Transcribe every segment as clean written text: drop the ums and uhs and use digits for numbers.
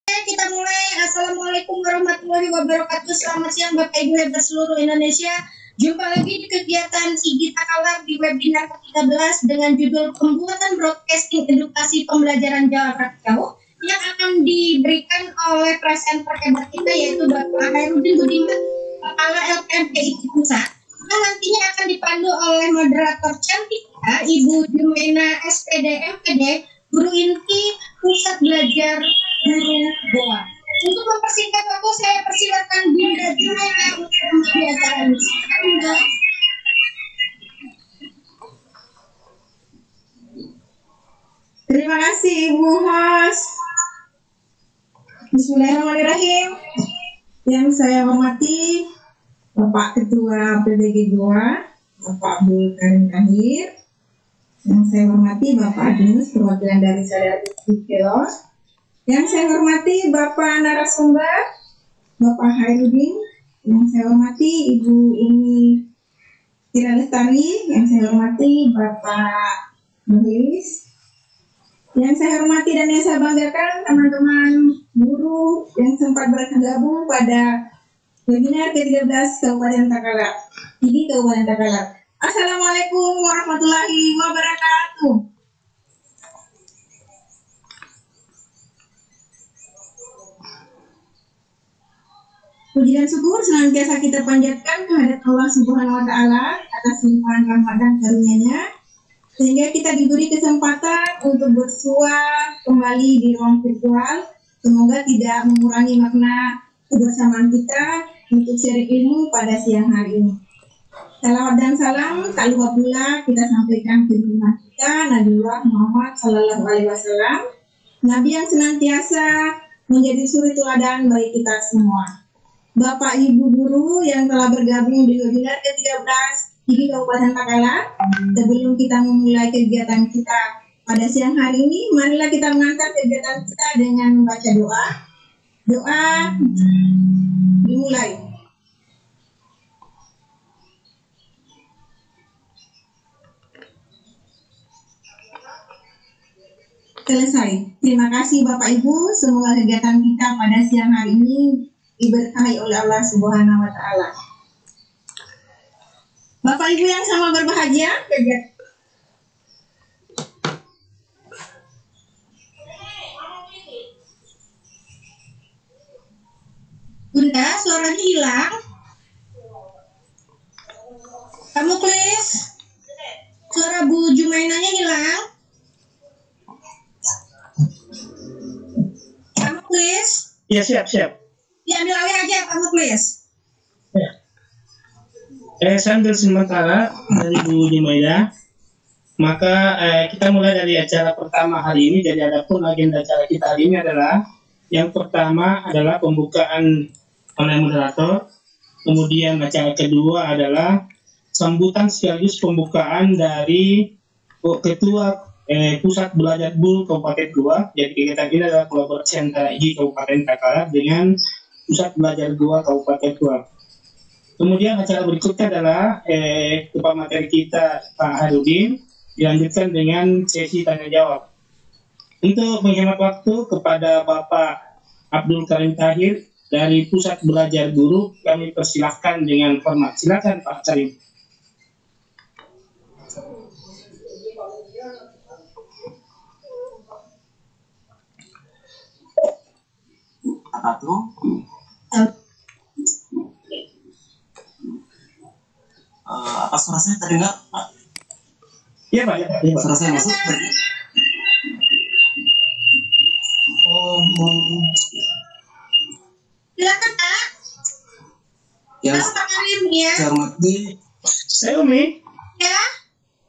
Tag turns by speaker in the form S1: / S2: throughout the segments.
S1: Kita mulai. Assalamualaikum warahmatullahi wabarakatuh. Selamat siang Bapak Ibu hebat seluruh Indonesia. Jumpa lagi di kegiatan Igi Takalar di webinar ke-13 dengan judul Pembuatan Broadcasting Edukasi Pembelajaran Jarak Jauh yang akan diberikan oleh presenter hebat kita yaitu Bapak Hairudin Budiman, Kepala LPMPI Pusat. Yang nantinya akan dipandu oleh moderator cantik kita, Ibu Jumena SPD MPD, Guru Inti Pusat Belajar Guru Goa. Untuk mempersingkat waktu, saya persilakan Bunda Jumena untuk mengikuti acara ini. Silakan Bunda.
S2: Terima kasih Ibu Host. Bismillahirrahmanirrahim. Yang saya hormati Bapak Ketua PBG Goa, Bapak Abdul Karim Tahir. Yang saya hormati Bapak Adinus, perwakilan dari Sadar Kelos. Yang saya hormati Bapak narasumber, Bapak Hairudin. Yang saya hormati Ibu Umi Tira Lestari. Yang saya hormati Bapak Nulis. Yang saya hormati dan yang saya banggakan teman-teman guru yang sempat bergabung pada webinar ke-13 Kabupaten Takalar. Ini Kabupaten Takalar. Assalamualaikum warahmatullahi wabarakatuh. Puji dan syukur senantiasa kita panjatkan kehadirat Allah Subhanahu wa Ta'ala atas limpahan rahmat dan karunia-Nya, sehingga kita diberi kesempatan untuk bersua kembali di ruang virtual. Semoga tidak mengurangi makna kebersamaan kita untuk sharing ilmu pada siang hari ini. Salawat dan salam tak lupa pula kita sampaikan ke rumah kita, Nabiullah Muhammad Sallallahu Alaihi Wasallam, Nabi yang senantiasa menjadi suri teladan bagi kita semua. Bapak Ibu guru yang telah bergabung di webinar ke-13 di Kabupaten Takalar, sebelum kita memulai kegiatan kita pada siang hari ini, marilah kita mengantar kegiatan kita dengan membaca doa. Doa dimulai. Selesai. Terima kasih Bapak Ibu, semoga kegiatan kita pada siang hari ini diberkahi oleh Allah Subhanahu wa Ta'ala. Bapak Ibu yang sama berbahagia,
S1: Bunda, suaranya hilang. Kamu please. Suara Bu Jumainanya hilang. Kamu please.
S3: Ya, siap.
S1: Diambil alih aja, kamu please.
S3: Sambil sementara dari Bu Jumaida, maka kita mulai dari acara pertama hari ini. Jadi adapun agenda acara kita hari ini adalah yang pertama adalah pembukaan oleh moderator, kemudian acara kedua adalah sambutan sekaligus pembukaan dari Ketua Pusat Belajar Guru Kabupaten Goa. Jadi kegiatan ini adalah kolaborasi antara IGI Kabupaten Takalar dengan Pusat Belajar Goa Kabupaten Goa. Kemudian acara berikutnya adalah kepala materi kita Pak Hairudin, dilanjutkan dengan sesi tanya jawab. Untuk menghemat waktu, kepada Bapak Abdul Karim Tahir dari Pusat Belajar Guru, kami persilahkan dengan hormat. Silakan Pak Karim.
S4: Apa suara saya terdengar, Pak?
S3: Iya Pak.
S4: Suara saya masuk?
S1: Silakan Pak.
S4: Yang
S1: Pak Karim ya.
S4: saya hormati,
S3: Saya Umi,
S1: Ya,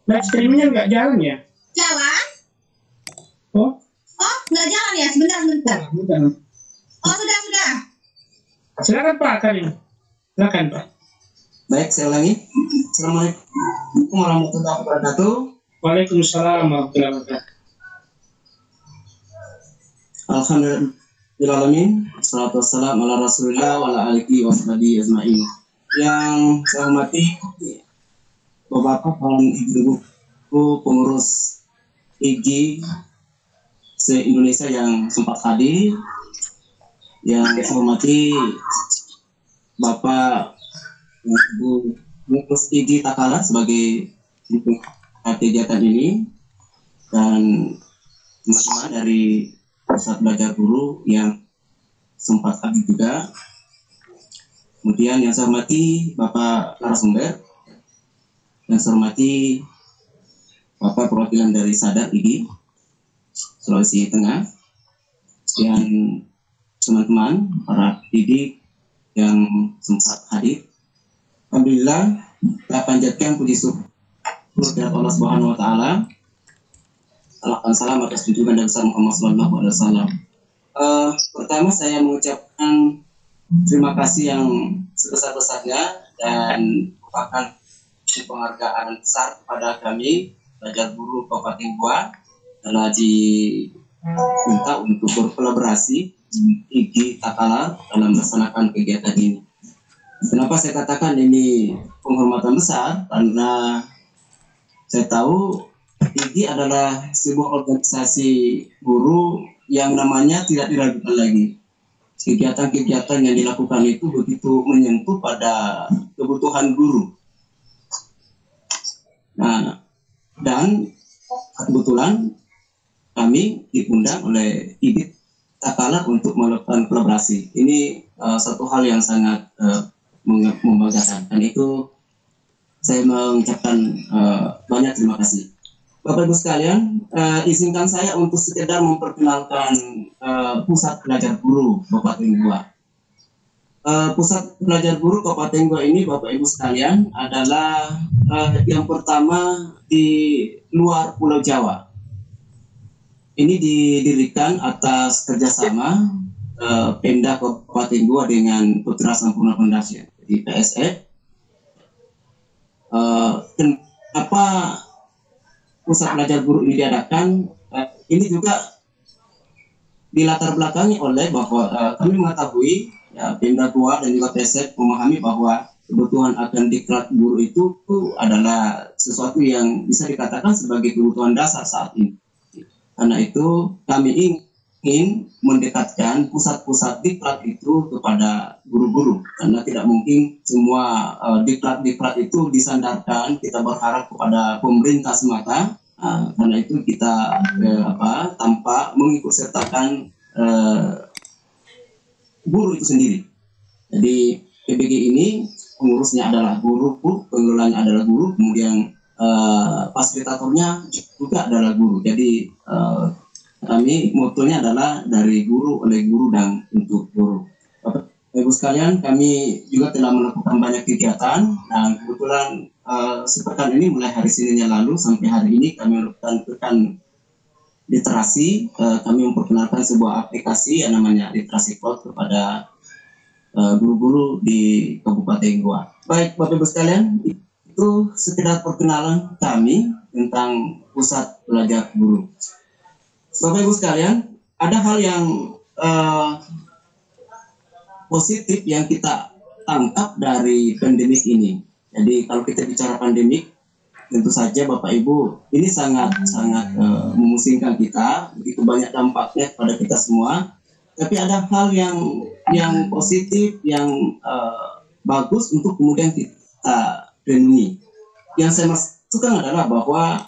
S3: live streamingnya nggak jalan ya?
S1: jalan.
S3: Oh,
S1: Nggak jalan ya? Sebentar.
S3: bukan.
S1: Oh, sudah.
S3: Silakan Pak Karim. Silakan Pak.
S4: baik, saya ulangi. Assalamualaikum warahmatullahi wabarakatuh.
S3: Waalaikumsalam warahmatullahi wabarakatuh.
S4: Alhamdulillahirrahmanirrahim. Wassalatu wassalamu ala rasulillah wa ala alihi wa sahbihi ajma'in. Yang saya hormati Bapak dan Ibu pengurus IGI se-Indonesia yang sempat hadir, Yang saya hormati Bapak Ibu Mukus Igi Takala sebagai kegiatan ini, dan teman-teman dari Pusat Belajar Guru yang sempat hadir juga. Kemudian yang saya hormati Bapak narasumber, yang saya hormati Bapak perwakilan dari Sadar IGI Sulawesi Tengah, dan teman-teman para didik yang sempat hadir. Alhamdulillah, kita panjatkan puji syukur kepada Allah Subhanahu wa taala. Salam atas junjungan dan besar Muhammad sallallahu alaihi wasallam. Pertama saya mengucapkan terima kasih yang sebesar-besarnya dan merupakan penghargaan besar kepada kami Belajar Guru Kabupaten Goa telah diminta untuk berkolaborasi IGI Takala dalam melaksanakan kegiatan ini. Kenapa saya katakan ini penghormatan besar? Karena saya tahu IGI adalah sebuah organisasi guru yang namanya tidak diragukan lagi. Kegiatan-kegiatan yang dilakukan itu begitu menyentuh pada kebutuhan guru. Nah, dan kebetulan kami diundang oleh IGI Takala untuk melakukan kolaborasi. Ini satu hal yang sangat membanggakan, dan itu saya mengucapkan banyak terima kasih. Bapak Ibu sekalian, izinkan saya untuk sekedar memperkenalkan Pusat Belajar Guru Kabupaten Goa. Pusat Belajar Guru Kabupaten Goa ini, Bapak Ibu sekalian, adalah yang pertama di luar Pulau Jawa. Ini didirikan atas kerjasama Pemda Kabupaten Goa dengan Putra Sampurna Foundation, jadi PSF. Kenapa Pusat Belajar Guru ini diadakan? Ini juga dilatar belakangi oleh bahwa kami mengetahui ya, Pemda Goa dan juga PSF memahami bahwa kebutuhan akan diklat guru itu adalah sesuatu yang bisa dikatakan sebagai kebutuhan dasar saat ini. Karena itu kami ingin mendekatkan pusat-pusat diklat itu kepada guru-guru, karena tidak mungkin semua diklat-diklat itu disandarkan kita berharap kepada pemerintah semata. Karena itu kita tanpa mengikut sertakan guru itu sendiri. Jadi PBG ini pengurusnya adalah guru, pengelolanya adalah guru, kemudian fasilitatornya juga adalah guru. Jadi kami motonya adalah dari guru, oleh guru, dan untuk guru. Bapak Ibu sekalian, kami juga telah melakukan banyak kegiatan, dan kebetulan sepekan ini mulai hari Senin yang lalu sampai hari ini kami melakukan literasi. Kami memperkenalkan sebuah aplikasi yang namanya Literasi Cloud kepada guru-guru di Kabupaten Goa. Baik Bapak Ibu sekalian, itu sekedar perkenalan kami tentang Pusat Belajar Guru. Bapak Ibu sekalian, ada hal yang positif yang kita tangkap dari pandemik ini. Jadi kalau kita bicara pandemik, tentu saja Bapak Ibu, ini sangat memusingkan kita, begitu banyak dampaknya kepada kita semua. Tapi ada hal yang positif, yang bagus untuk kemudian kita renungi. Yang saya maksudkan adalah bahwa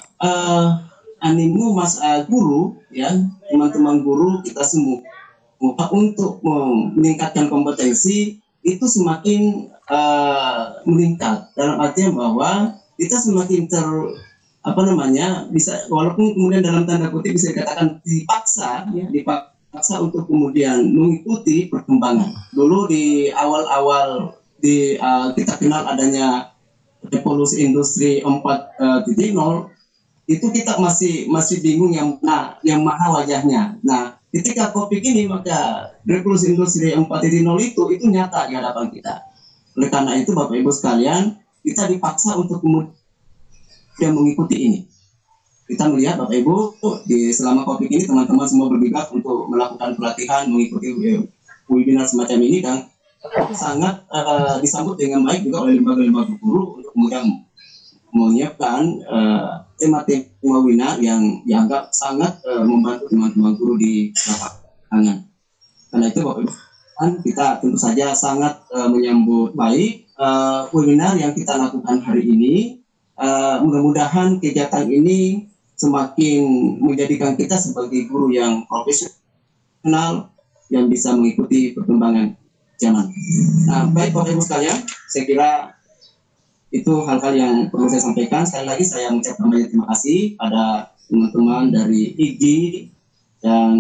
S4: animo guru, ya teman-teman guru kita semua untuk meningkatkan kompetensi itu semakin meningkat, dalam artian bahwa kita semakin bisa, walaupun kemudian dalam tanda kutip bisa dikatakan dipaksa untuk kemudian mengikuti perkembangan. Dulu di awal-awal kita kenal adanya revolusi industri 4.0, itu kita masih bingung yang mana wajahnya. Nah, ketika COVID ini, maka revolusi industri 4.0 itu nyata di hadapan kita. Oleh karena itu Bapak Ibu sekalian, kita dipaksa untuk kemudian mengikuti ini. Kita melihat Bapak Ibu, selama COVID ini teman-teman semua bergerak untuk melakukan pelatihan, mengikuti webinar semacam ini, dan sangat disambut dengan baik juga oleh lembaga-lembaga guru untuk kemudian menyiapkan tema-tema webinar yang dianggap sangat membantu teman-teman guru di lapangan. Karena itu Bapak Ibu kita tentu saja sangat menyambut baik webinar yang kita lakukan hari ini. Mudah-mudahan kegiatan ini semakin menjadikan kita sebagai guru yang profesional yang bisa mengikuti perkembangan zaman. Nah, baik Bapak Ibu sekalian, saya kira itu hal-hal yang perlu saya sampaikan. Sekali lagi saya mengucapkan banyak terima kasih pada teman-teman dari IGI yang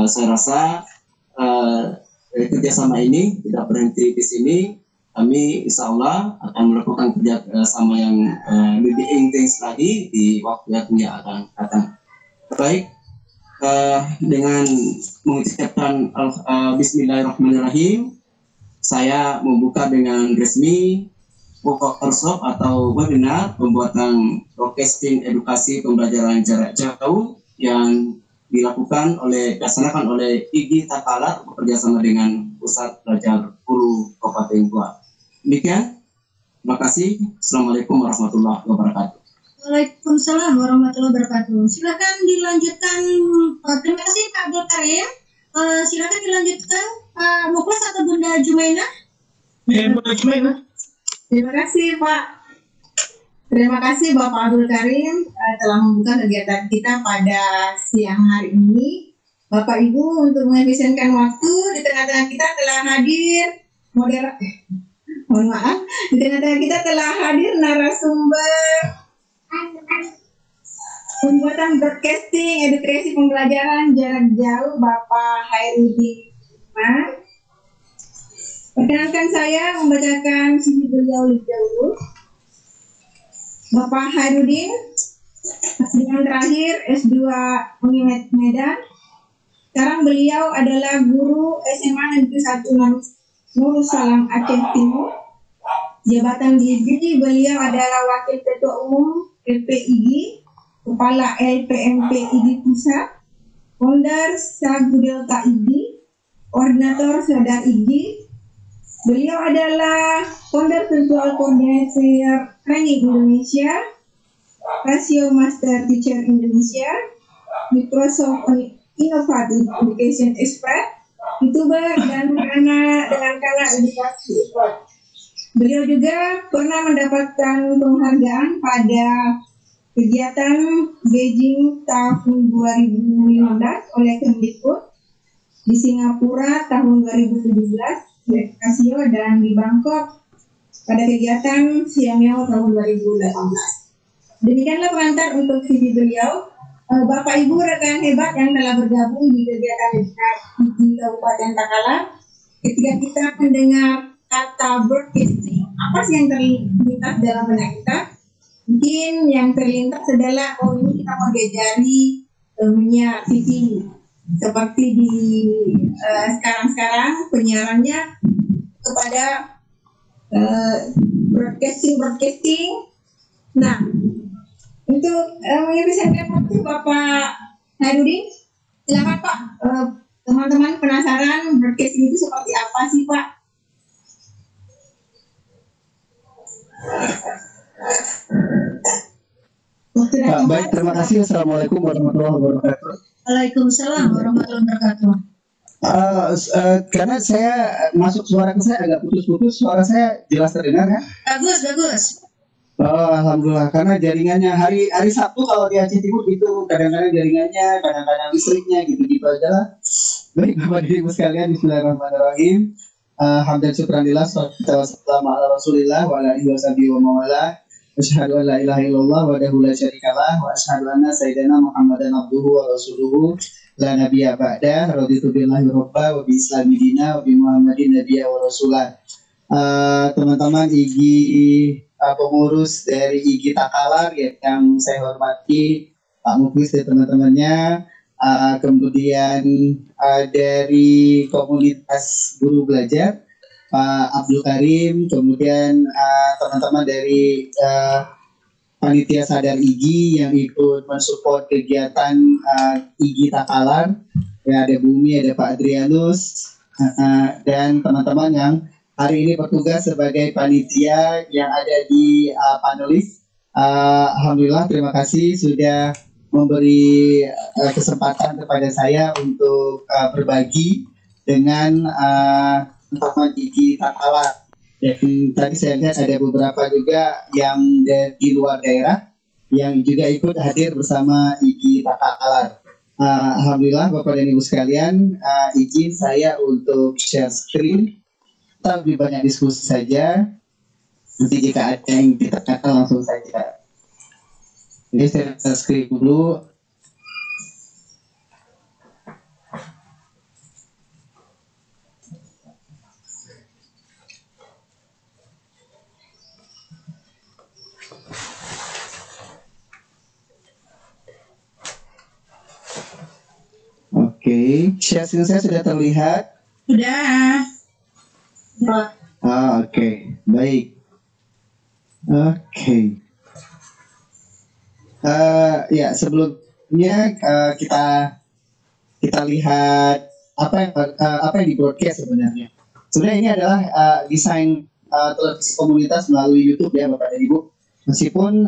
S4: saya rasa kerjasama ini tidak berhenti di sini. Kami insya Allah akan melakukan kerjasama yang lebih intens lagi di waktu yang akan datang. Baik, dengan mengucapkan Bismillahirrahmanirrahim, saya membuka dengan resmi workshop atau webinar pembuatan broadcasting edukasi pembelajaran jarak jauh yang dilaksanakan oleh IGI Takalar bekerjasama dengan Pusat Belajar Hulu Kabupaten Goa. Demikian, terima kasih. Assalamualaikum warahmatullahi wabarakatuh.
S1: Waalaikumsalam warahmatullahi wabarakatuh. Silakan dilanjutkan. Terima kasih Pak Abdul Karim. Silakan dilanjutkan Pak Muklas atau Bunda Jumaina.
S3: Bunda Jumaina.
S2: Terima kasih Pak. Terima kasih Bapak Abdul Karim telah membuka kegiatan kita pada siang hari ini. Bapak Ibu, untuk mengefisienkan waktu, di tengah-tengah kita telah hadir di tengah-tengah kita telah hadir narasumber pembuatan broadcasting edukasi pembelajaran jarak jauh Bapak Hairudin. Perkenankan saya membacakan CV beliau lebih dahulu. Bapak Hairudin, dengan terakhir S2 Unimed Medan. Sekarang beliau adalah guru SMA Negeri 1 Nurul Salam Aceh Timur. Jabatan di IGI beliau adalah Wakil Ketua Umum LPIGI, Kepala LPMP IGI Pusat, Founder Sagu Delta IGI, Koordinator Sadar IGI. Beliau adalah Founder Virtual Coordinator Training Indonesia, Rasio Master Teacher Indonesia, Microsoft Innovative Education Expert, YouTuber, dan dengan kanal edukasi expert. Beliau juga pernah mendapatkan penghargaan pada kegiatan Beijing tahun 2015 oleh Kemdikbud, di Singapura tahun 2017 di Casio, dan di Bangkok pada kegiatan Siameo tahun 2018. Demikianlah pengantar untuk CV beliau. Bapak Ibu rekan hebat yang telah bergabung di kegiatan di Kabupaten Takalar, ketika kita mendengar kata broadcasting, apa sih yang terlintas dalam benak kita? Mungkin yang terlintas adalah, oh ini kita mau diajari menyiar TV. Seperti di sekarang penyiarannya kepada broadcasting. Nah, untuk mengefisienkan waktu Bapak Hairudin, silakan Pak. Teman-teman penasaran broadcasting itu seperti apa sih Pak?
S5: Baik, terima kasih. Assalamualaikum warahmatullahi wabarakatuh.
S1: Waalaikumsalam warahmatullahi wabarakatuh.
S5: Karena saya masuk suara saya agak putus-putus, suara saya jelas terdengar kan?
S1: Bagus.
S5: Oh, alhamdulillah. Karena jaringannya hari Sabtu kalau di Aceh Timur itu kadang-kadang jaringannya, kadang-kadang listriknya gitu-gitu aja lah. Baik Bapak Ibu sekalian, Bismillahirrahmanirrahim. Hamdan syukran lillah, wassalamu ala Rasulillah wa ala alihi wa mawala. Asyhadu an la ilaha illallah wahdahu la syarikalah wa asyhadu anna sayyidina Muhammadan abduhu wa rasuluhu la nabiyya ba'da. Raditu billahi robba wa bi islami dina wa bi Muhammadin nabiyya wa rasulah. Teman-teman IGI, pengurus dari IGI Takalar yang saya hormati, Pak Muklis dan teman-temannya, kemudian dari komunitas guru belajar Pak Abdul Karim, kemudian teman-teman dari panitia sadar IGI yang ikut mensupport kegiatan IGI Takalar, ya, ada Bumi, ada Pak Adrianus, dan teman-teman yang hari ini bertugas sebagai panitia yang ada di panelis. Alhamdulillah, terima kasih sudah memberi kesempatan kepada saya untuk berbagi dengan teman Iki Takala. Dan tadi saya lihat ada beberapa juga yang dari luar daerah yang juga ikut hadir bersama Iki Takala. Alhamdulillah Bapak dan Ibu sekalian, izin saya untuk share screen. Kita lebih banyak diskusi saja. Nanti jika ada yang kita katakan langsung saja. Jadi saya share screen dulu. Oke, share screen saya sudah terlihat.
S2: Sudah.
S5: Oke, baik. Oke. Ya sebelumnya kita lihat apa yang di broadcast sebenarnya. Sebenarnya ini adalah desain televisi komunitas melalui YouTube ya Bapak dan Ibu. Meskipun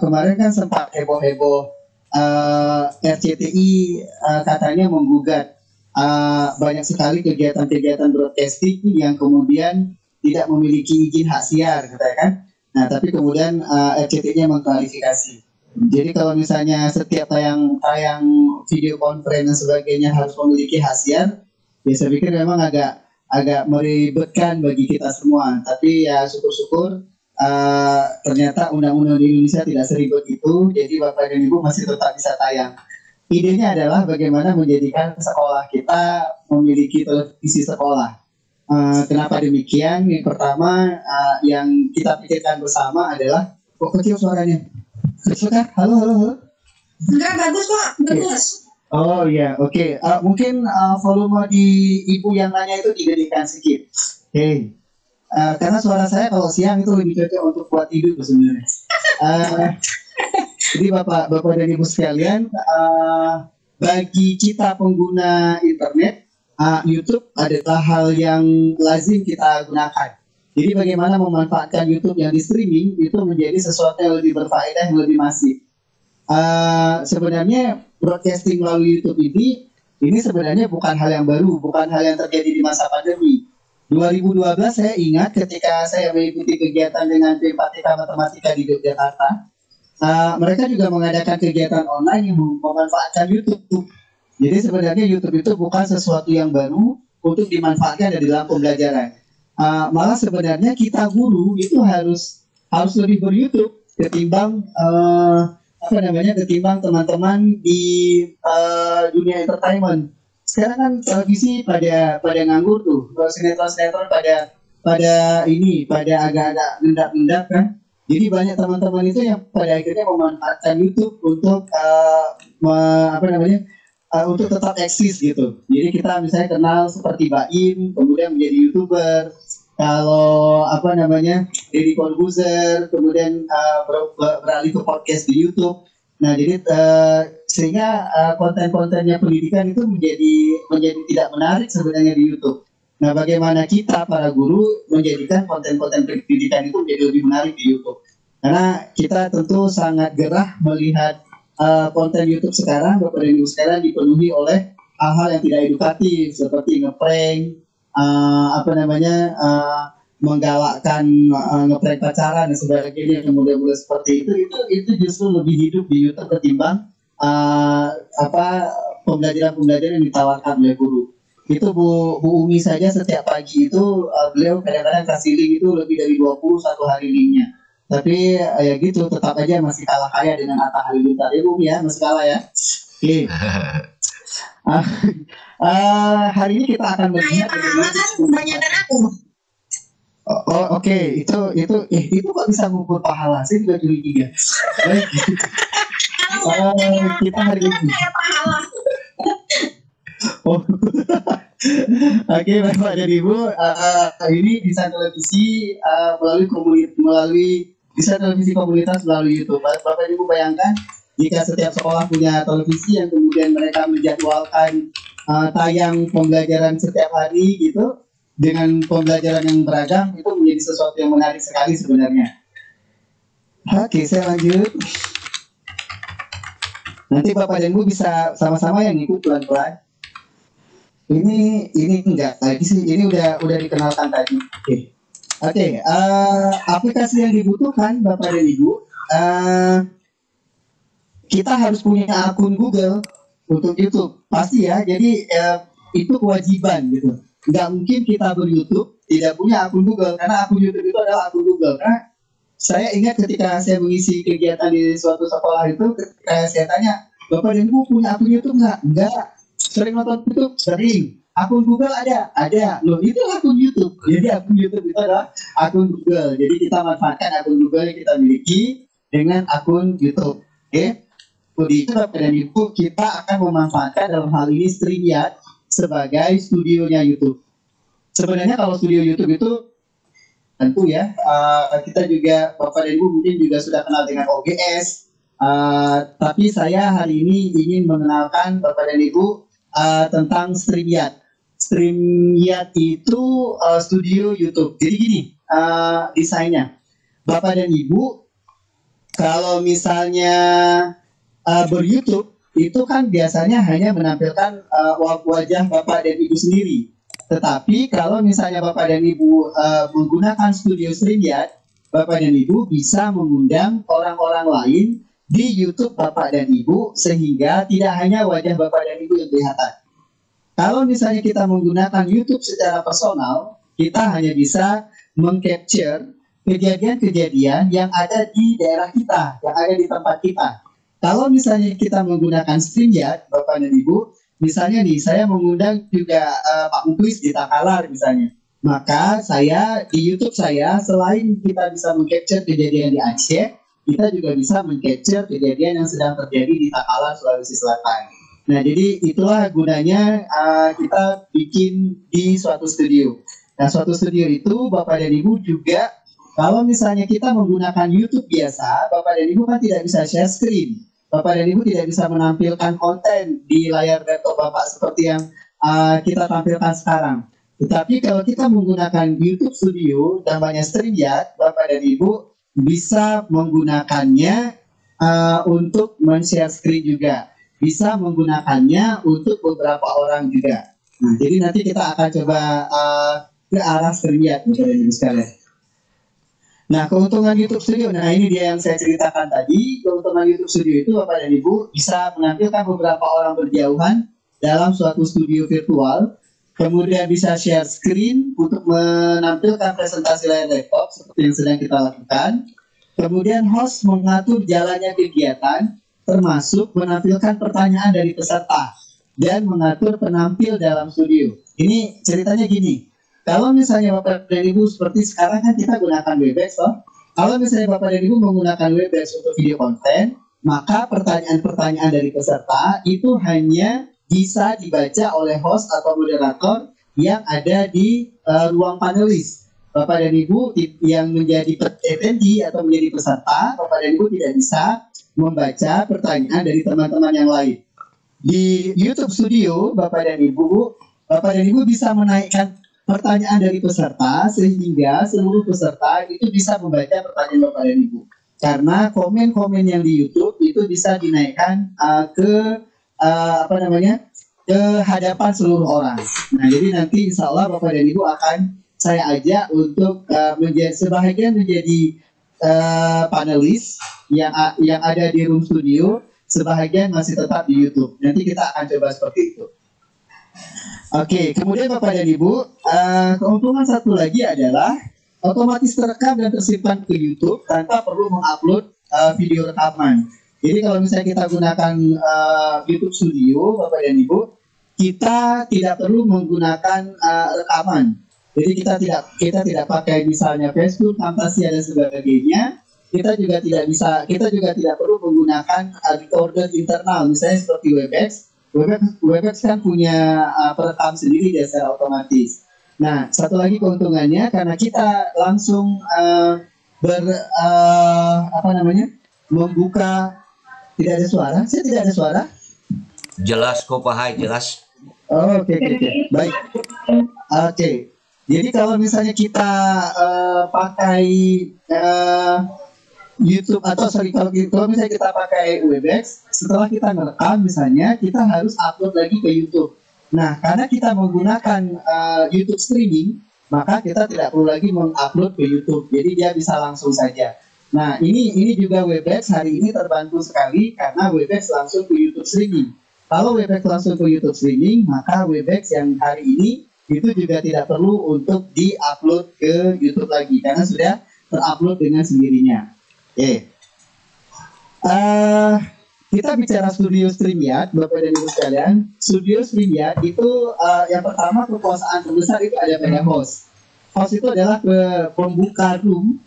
S5: kemarin kan sempat heboh-heboh RCTI katanya menggugat banyak sekali kegiatan-kegiatan broadcasting yang kemudian tidak memiliki izin hak siar, katakan. Nah, tapi kemudian RCTI-nya mengklarifikasi. Jadi kalau misalnya setiap tayang video conference dan sebagainya harus memiliki hak siar, ya saya pikir memang agak meribetkan bagi kita semua. Tapi ya syukur-syukur ternyata undang-undang di Indonesia tidak seribet itu, jadi Bapak dan Ibu masih tetap bisa tayang. Idenya adalah bagaimana menjadikan sekolah kita memiliki televisi sekolah. Kenapa demikian? Yang pertama yang kita pikirkan bersama adalah kok kecil suaranya? Kecil kan? Halo.
S2: Enggak, bagus kok, bagus.
S5: Oh iya, oke. Mungkin volume di ibu yang nanya itu didirikan sedikit. Oke. Karena suara saya kalau siang itu lebih cocok untuk buat tidur sebenarnya. Jadi Bapak dan Ibu sekalian, bagi kita pengguna internet, YouTube adalah hal yang lazim kita gunakan. Jadi bagaimana memanfaatkan YouTube yang di streaming itu menjadi sesuatu yang lebih berfaedah, yang lebih masif. Sebenarnya broadcasting melalui YouTube ini sebenarnya bukan hal yang baru, bukan hal yang terjadi di masa pandemi. 2012 saya ingat ketika saya mengikuti kegiatan dengan P4TK Matematika di Yogyakarta, mereka juga mengadakan kegiatan online yang memanfaatkan YouTube. Jadi sebenarnya YouTube itu bukan sesuatu yang baru untuk dimanfaatkan dari dalam pembelajaran. Malah sebenarnya kita guru itu harus lebih ber-YouTube ketimbang ketimbang teman-teman di dunia entertainment. Sekarang kan televisi pada nganggur tuh, sinetron pada agak-agak ngendap-ngendap kan. Jadi banyak teman-teman itu yang pada akhirnya memanfaatkan YouTube untuk untuk tetap eksis gitu. Jadi kita misalnya kenal seperti Baim, kemudian menjadi YouTuber. Kalau Deddy Corbuzier, kemudian beralih ke podcast di YouTube. Nah, jadi sehingga konten-kontennya pendidikan itu menjadi tidak menarik sebenarnya di YouTube. Nah, bagaimana kita para guru menjadikan konten-konten pendidikan itu menjadi lebih menarik di YouTube? Karena kita tentu sangat gerah melihat konten YouTube sekarang, Bapak dan Ibu sekalian, dipenuhi oleh hal-hal yang tidak edukatif seperti ngeprank, menggalakkan ngeprank pacaran dan sebagainya, kemudian seperti itu justru lebih hidup di YouTube ketimbang pembelajaran yang ditawarkan oleh guru. Itu Bu Umi saja setiap pagi itu beliau kadang-kadang kasih link itu lebih dari 20 satu hari linknya. Tapi ya gitu, tetap aja masih kalah kaya dengan Atta Halilintar ya Bu Umi ya, masih kalah ya. Oke. Hari ini kita akan melihat
S2: banyak dan aku.
S5: Oke. Itu kok bisa mengukur pahala? Saya juga curiga. Baik. Kita hari ini. Oke, Bapak dan Ibu, ini desain televisi melalui desain televisi komunitas melalui YouTube. Bapak dan Ibu bayangkan jika setiap sekolah punya televisi yang kemudian mereka menjadwalkan tayang pembelajaran setiap hari gitu dengan pembelajaran yang beragam, itu menjadi sesuatu yang menarik sekali sebenarnya. Oke, saya lanjut. Nanti Bapak dan Ibu bisa sama-sama yang ikut pelan-pelan. Ini enggak tadi sih, ini udah dikenalkan tadi. Oke, aplikasi yang dibutuhkan Bapak dan Ibu, kita harus punya akun Google untuk YouTube, pasti ya. Jadi itu kewajiban gitu. Nggak mungkin kita ber-YouTube tidak punya akun Google, karena akun YouTube itu adalah akun Google. Karena saya ingat ketika saya mengisi kegiatan di suatu sekolah itu, ketika saya tanya, Bapak dan Ibu punya akun YouTube nggak? Enggak. Sering nonton YouTube? Sering. Akun Google ada? Ada. Loh, itu akun YouTube. Jadi akun YouTube itu adalah akun Google. Jadi kita manfaatkan akun Google yang kita miliki dengan akun YouTube. Oke? Di Bapak dan Ibu, kita akan memanfaatkan dalam hal ini StreamYard sebagai studionya YouTube. Sebenarnya kalau studio YouTube itu tentu ya, kita juga Bapak dan Ibu mungkin juga sudah kenal dengan OBS. Tapi saya hari ini ingin mengenalkan Bapak dan Ibu tentang StreamYard. StreamYard itu studio YouTube. Jadi gini desainnya, Bapak dan Ibu, kalau misalnya ber-YouTube itu kan biasanya hanya menampilkan wajah Bapak dan Ibu sendiri. Tetapi kalau misalnya Bapak dan Ibu menggunakan studio StreamYard, Bapak dan Ibu bisa mengundang orang-orang lain di YouTube Bapak dan Ibu, sehingga tidak hanya wajah Bapak dan Ibu yang kelihatan. Kalau misalnya kita menggunakan YouTube secara personal, kita hanya bisa mengcapture kejadian-kejadian yang ada di daerah kita, yang ada di tempat kita. Kalau misalnya kita menggunakan StreamYard, Bapak dan Ibu, misalnya nih, saya mengundang juga Pak Muklis di Takalar misalnya. Maka saya di YouTube saya, selain kita bisa mengcapture kejadian di Aceh, kita juga bisa mengcapture kejadian yang sedang terjadi di Takalar, Sulawesi Selatan. Nah, jadi itulah gunanya kita bikin di suatu studio. Nah, suatu studio itu Bapak dan Ibu juga, kalau misalnya kita menggunakan YouTube biasa, Bapak dan Ibu kan tidak bisa share screen. Bapak dan Ibu tidak bisa menampilkan konten di layar laptop Bapak seperti yang kita tampilkan sekarang. Tetapi kalau kita menggunakan YouTube Studio, namanya StreamYard, Bapak dan Ibu bisa menggunakannya untuk men-share screen juga. Bisa menggunakannya untuk beberapa orang juga. Nah, jadi nanti kita akan coba ke arah StreamYard, Bapak dan Ibu sekalian. Nah, keuntungan YouTube Studio, nah ini dia yang saya ceritakan tadi. Keuntungan YouTube Studio itu Bapak dan Ibu bisa menampilkan beberapa orang berjauhan dalam suatu studio virtual, kemudian bisa share screen untuk menampilkan presentasi layar laptop seperti yang sedang kita lakukan. Kemudian host mengatur jalannya kegiatan, termasuk menampilkan pertanyaan dari peserta dan mengatur penampil dalam studio. Ini ceritanya gini. Kalau misalnya Bapak dan Ibu seperti sekarang kan kita gunakan Webex, toh. Kalau misalnya Bapak dan Ibu menggunakan Webex untuk video konten, maka pertanyaan-pertanyaan dari peserta itu hanya bisa dibaca oleh host atau moderator yang ada di ruang panelis. Bapak dan Ibu yang menjadi attendee atau menjadi peserta, Bapak dan Ibu tidak bisa membaca pertanyaan dari teman-teman yang lain. Di YouTube Studio, Bapak dan Ibu bisa menaikkan pertanyaan dari peserta sehingga seluruh peserta itu bisa membaca pertanyaan Bapak dan Ibu. Karena komen-komen yang di YouTube itu bisa dinaikkan ke hadapan seluruh orang. Nah, jadi nanti insya Allah Bapak dan Ibu akan saya ajak untuk sebahagian menjadi panelis yang ada di room studio, sebahagian masih tetap di YouTube. Nanti kita akan coba seperti itu. Oke, kemudian Bapak dan Ibu, keuntungan satu lagi adalah otomatis terekam dan tersimpan ke YouTube tanpa perlu mengupload video rekaman. Jadi kalau misalnya kita gunakan YouTube Studio, Bapak dan Ibu, kita tidak perlu menggunakan rekaman. Jadi kita tidak pakai misalnya Facebook, Camtasia dan sebagainya. Kita juga tidak perlu menggunakan recorder internal, misalnya seperti Webex. Webex kan punya perekam sendiri secara otomatis. Nah, satu lagi keuntungannya karena kita langsung membuka. Tidak ada suara? Saya tidak ada suara?
S6: Jelas kok Pak Hai, jelas.
S5: Oke. Baik. Oke. Jadi kalau misalnya kita pakai YouTube atau kalau misalnya kita pakai Webex, setelah kita ngerekam misalnya kita harus upload lagi ke YouTube. Nah, karena kita menggunakan YouTube streaming, maka kita tidak perlu lagi mengupload ke YouTube. Jadi dia bisa langsung saja. Nah, ini juga Webex hari ini terbantu sekali karena Webex langsung ke YouTube streaming. Kalau Webex langsung ke YouTube streaming, maka Webex yang hari ini itu juga tidak perlu untuk di-upload ke YouTube lagi karena sudah terupload dengan sendirinya. Oke. Kita bicara Studio StreamYard, Bapak dan Ibu sekalian. Studio StreamYard itu yang pertama kekuasaan terbesar itu ada pada host. Host itu adalah pembuka room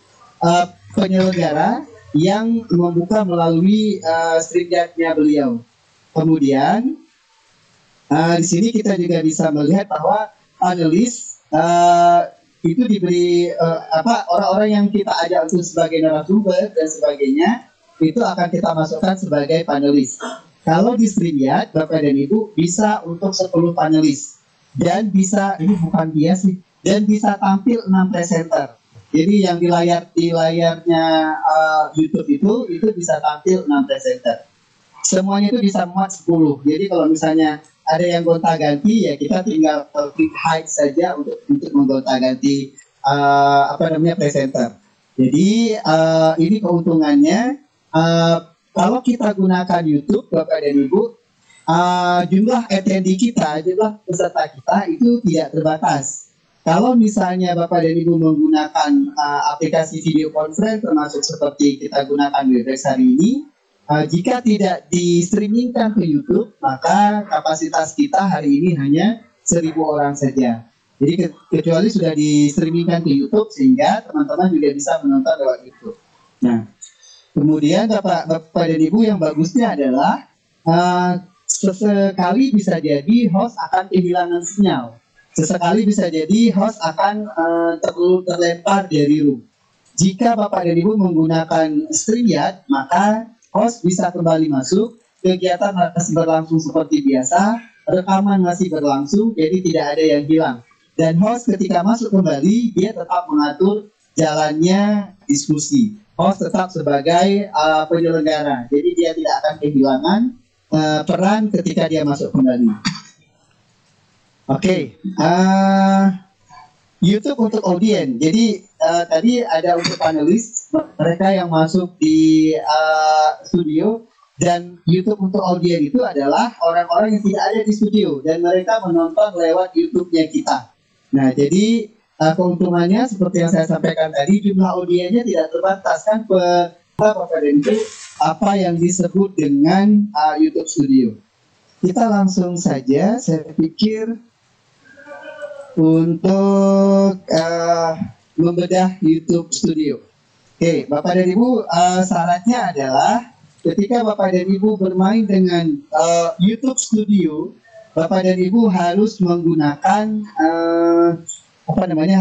S5: penyelenggara yang membuka melalui StreamYard-nya beliau. Kemudian di sini kita juga bisa melihat bahwa panelis itu diberi orang-orang yang kita ajak untuk sebagai narasumber dan sebagainya itu akan kita masukkan sebagai panelis. Kalau di StreamYard, Bapak dan Ibu bisa untuk 10 panelis dan bisa ini bukan dia sih dan bisa tampil 6 presenter. Jadi yang di layarnya YouTube itu bisa tampil 6 presenter. Semuanya itu bisa muat 10. Jadi kalau misalnya ada yang gonta-ganti ya kita tinggal klik hide saja untuk menggonta-ganti presenter. Jadi ini keuntungannya. Kalau kita gunakan YouTube, Bapak dan Ibu, jumlah attendee kita, jumlah peserta kita itu tidak terbatas. Kalau misalnya Bapak dan Ibu menggunakan aplikasi video conference, termasuk seperti kita gunakan Webex hari ini, jika tidak di-streamingkan ke YouTube, maka kapasitas kita hari ini hanya 1.000 orang saja. Jadi kecuali sudah di-streamingkan ke YouTube, sehingga teman-teman juga bisa menonton lewat YouTube. Nah, kemudian Bapak dan Ibu yang bagusnya adalah sesekali bisa jadi host akan kehilangan sinyal. Sesekali bisa jadi host akan terlempar dari room. Jika Bapak dan Ibu menggunakan StreamYard, maka host bisa kembali masuk, kegiatan masih berlangsung seperti biasa, rekaman masih berlangsung, jadi tidak ada yang hilang. Dan host ketika masuk kembali, dia tetap mengatur jalannya diskusi. Host tetap sebagai penyelenggara, jadi dia tidak akan kehilangan peran ketika dia masuk kembali. Oke, YouTube untuk audiens. Jadi tadi ada untuk panelis, mereka yang masuk di studio, dan YouTube untuk audiens itu adalah orang-orang yang tidak ada di studio dan mereka menonton lewat YouTube-nya kita. Nah, jadi keuntungannya seperti yang saya sampaikan tadi, jumlah audiensnya tidak terbatas kan Bapak dan Ibu, apa yang disebut dengan YouTube Studio. Kita langsung saja, saya pikir untuk membedah YouTube Studio. Oke, Bapak dan Ibu, syaratnya adalah ketika Bapak dan Ibu bermain dengan YouTube Studio, Bapak dan Ibu harus menggunakan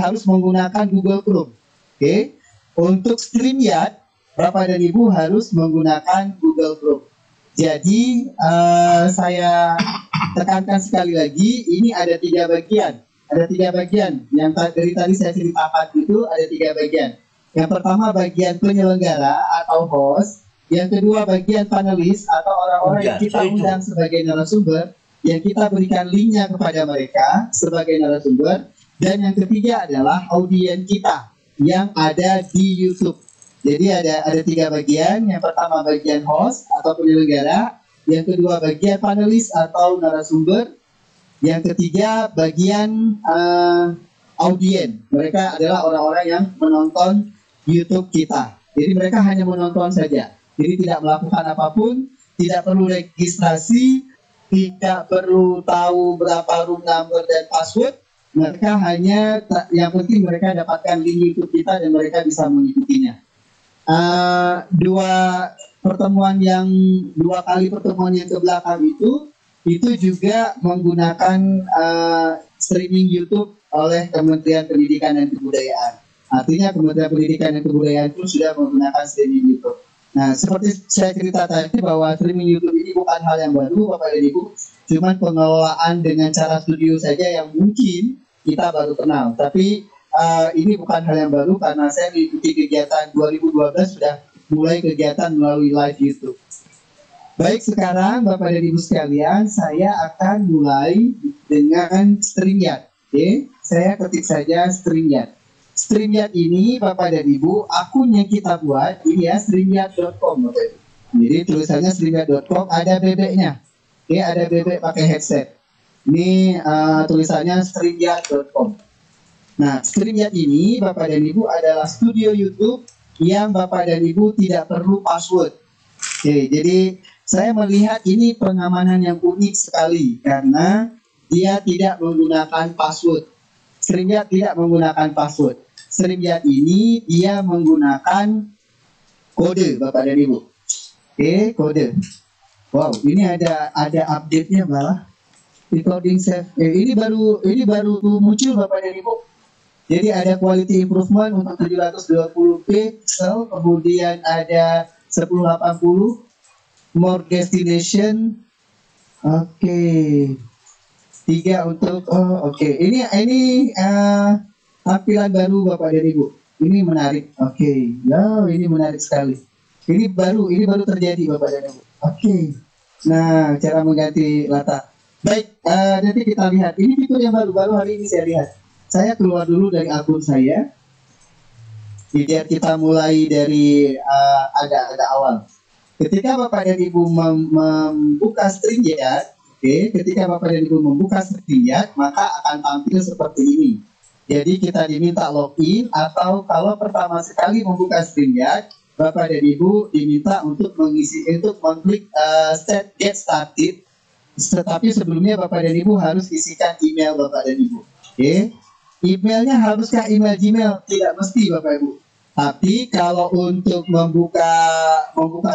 S5: harus menggunakan Google Chrome. Oke. Untuk StreamYard, Bapak dan Ibu harus menggunakan Google Chrome. Jadi saya tekankan sekali lagi, ini ada 3 bagian. Ada 3 bagian. Yang dari tadi saya ceritakan itu ada 3 bagian. Yang pertama bagian penyelenggara atau host. Yang kedua bagian panelis atau orang-orang yang kita undang sebagai narasumber, yang kita berikan linknya kepada mereka sebagai narasumber. Dan yang ketiga adalah audiens kita yang ada di YouTube. Jadi ada 3 bagian. Yang pertama bagian host atau penyelenggara, yang kedua bagian panelis atau narasumber, yang ketiga bagian audiens. Mereka adalah orang-orang yang menonton YouTube kita. Jadi mereka hanya menonton saja. Jadi tidak melakukan apapun, tidak perlu registrasi, tidak perlu tahu berapa room number dan password. Mereka hanya, yang penting mereka dapatkan link YouTube kita dan mereka bisa mengikutinya. 2 kali pertemuan yang ke belakang itu juga menggunakan streaming YouTube oleh Kementerian Pendidikan dan Kebudayaan. Artinya Kementerian Pendidikan dan Kebudayaan itu sudah menggunakan streaming YouTube. Nah, seperti saya cerita tadi bahwa streaming YouTube ini bukan hal yang baru, Bapak dan Ibu. Cuman pengelolaan dengan cara studio saja yang mungkin kita baru kenal. Tapi ini bukan hal yang baru karena saya mengikuti kegiatan 2012 sudah mulai kegiatan melalui live YouTube. Baik, sekarang Bapak dan Ibu sekalian, saya akan mulai dengan StreamYard. Oke, saya ketik saja StreamYard. StreamYard ini Bapak dan Ibu, akun yang kita buat ini ya, streamyard.com. Jadi tulisannya streamyard.com, ada bebeknya. Oke, ada bebek pakai headset. Ini tulisannya streamyard.com. Nah, StreamYard ini Bapak dan Ibu adalah studio YouTube yang Bapak dan Ibu tidak perlu password. Oke, jadi saya melihat ini pengamanan yang unik sekali karena dia tidak menggunakan password. StreamYard tidak menggunakan password. StreamYard ini dia menggunakan kode Bapak dan Ibu. Oke, kode. Wow, ini ada update-nya malah. Recording save. Ini baru muncul Bapak dan Ibu. Jadi ada quality improvement untuk 720p pixel, kemudian ada 1080 more destination. Oke. 3 untuk Ini tampilan baru Bapak dan Ibu. Ini menarik. Oke. Ya, ini menarik sekali. Ini baru terjadi Bapak dan Ibu. Oke. Nah, cara mengganti latar. Baik, nanti kita lihat. Ini fitur yang baru hari ini saya lihat. Saya keluar dulu dari akun saya. Biar kita mulai dari ada awal. Ketika Bapak dan Ibu membuka StreamYard, ketika Bapak dan Ibu membuka StreamYard, maka akan tampil seperti ini. Jadi kita diminta login atau kalau pertama sekali membuka StreamYard, Bapak dan Ibu diminta untuk mengklik get started. Tetapi sebelumnya Bapak dan Ibu harus isikan email Bapak dan Ibu. Emailnya haruskah email Gmail? Tidak mesti Bapak Ibu. Tapi kalau untuk membuka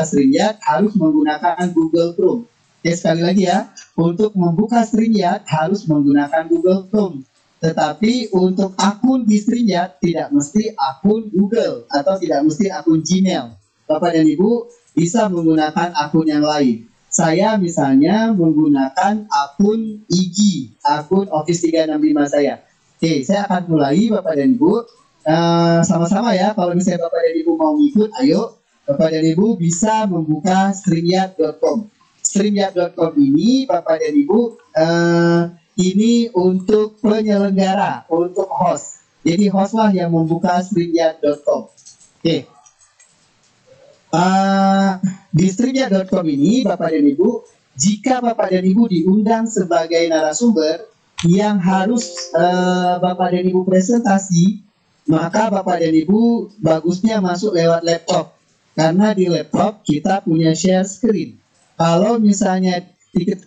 S5: StreamYard harus menggunakan Google Chrome. Sekali lagi ya, untuk membuka StreamYard harus menggunakan Google Chrome. Tetapi untuk akun di StreamYard tidak mesti akun Google atau tidak mesti akun Gmail. Bapak dan Ibu bisa menggunakan akun yang lain. Saya misalnya menggunakan akun IG, akun Office 365 saya. Oke, saya akan mulai Bapak dan Ibu. Sama-sama ya, kalau misalnya Bapak dan Ibu mau ngikut, ayo Bapak dan Ibu bisa membuka streamyard.com. Streamyard.com ini Bapak dan Ibu ini untuk penyelenggara, untuk host. Jadi host lah yang membuka streamyard.com. Oke. Di streamyard.com ini Bapak dan Ibu, jika Bapak dan Ibu diundang sebagai narasumber yang harus Bapak dan Ibu presentasi, maka Bapak dan Ibu bagusnya masuk lewat laptop. Karena di laptop kita punya share screen. Kalau misalnya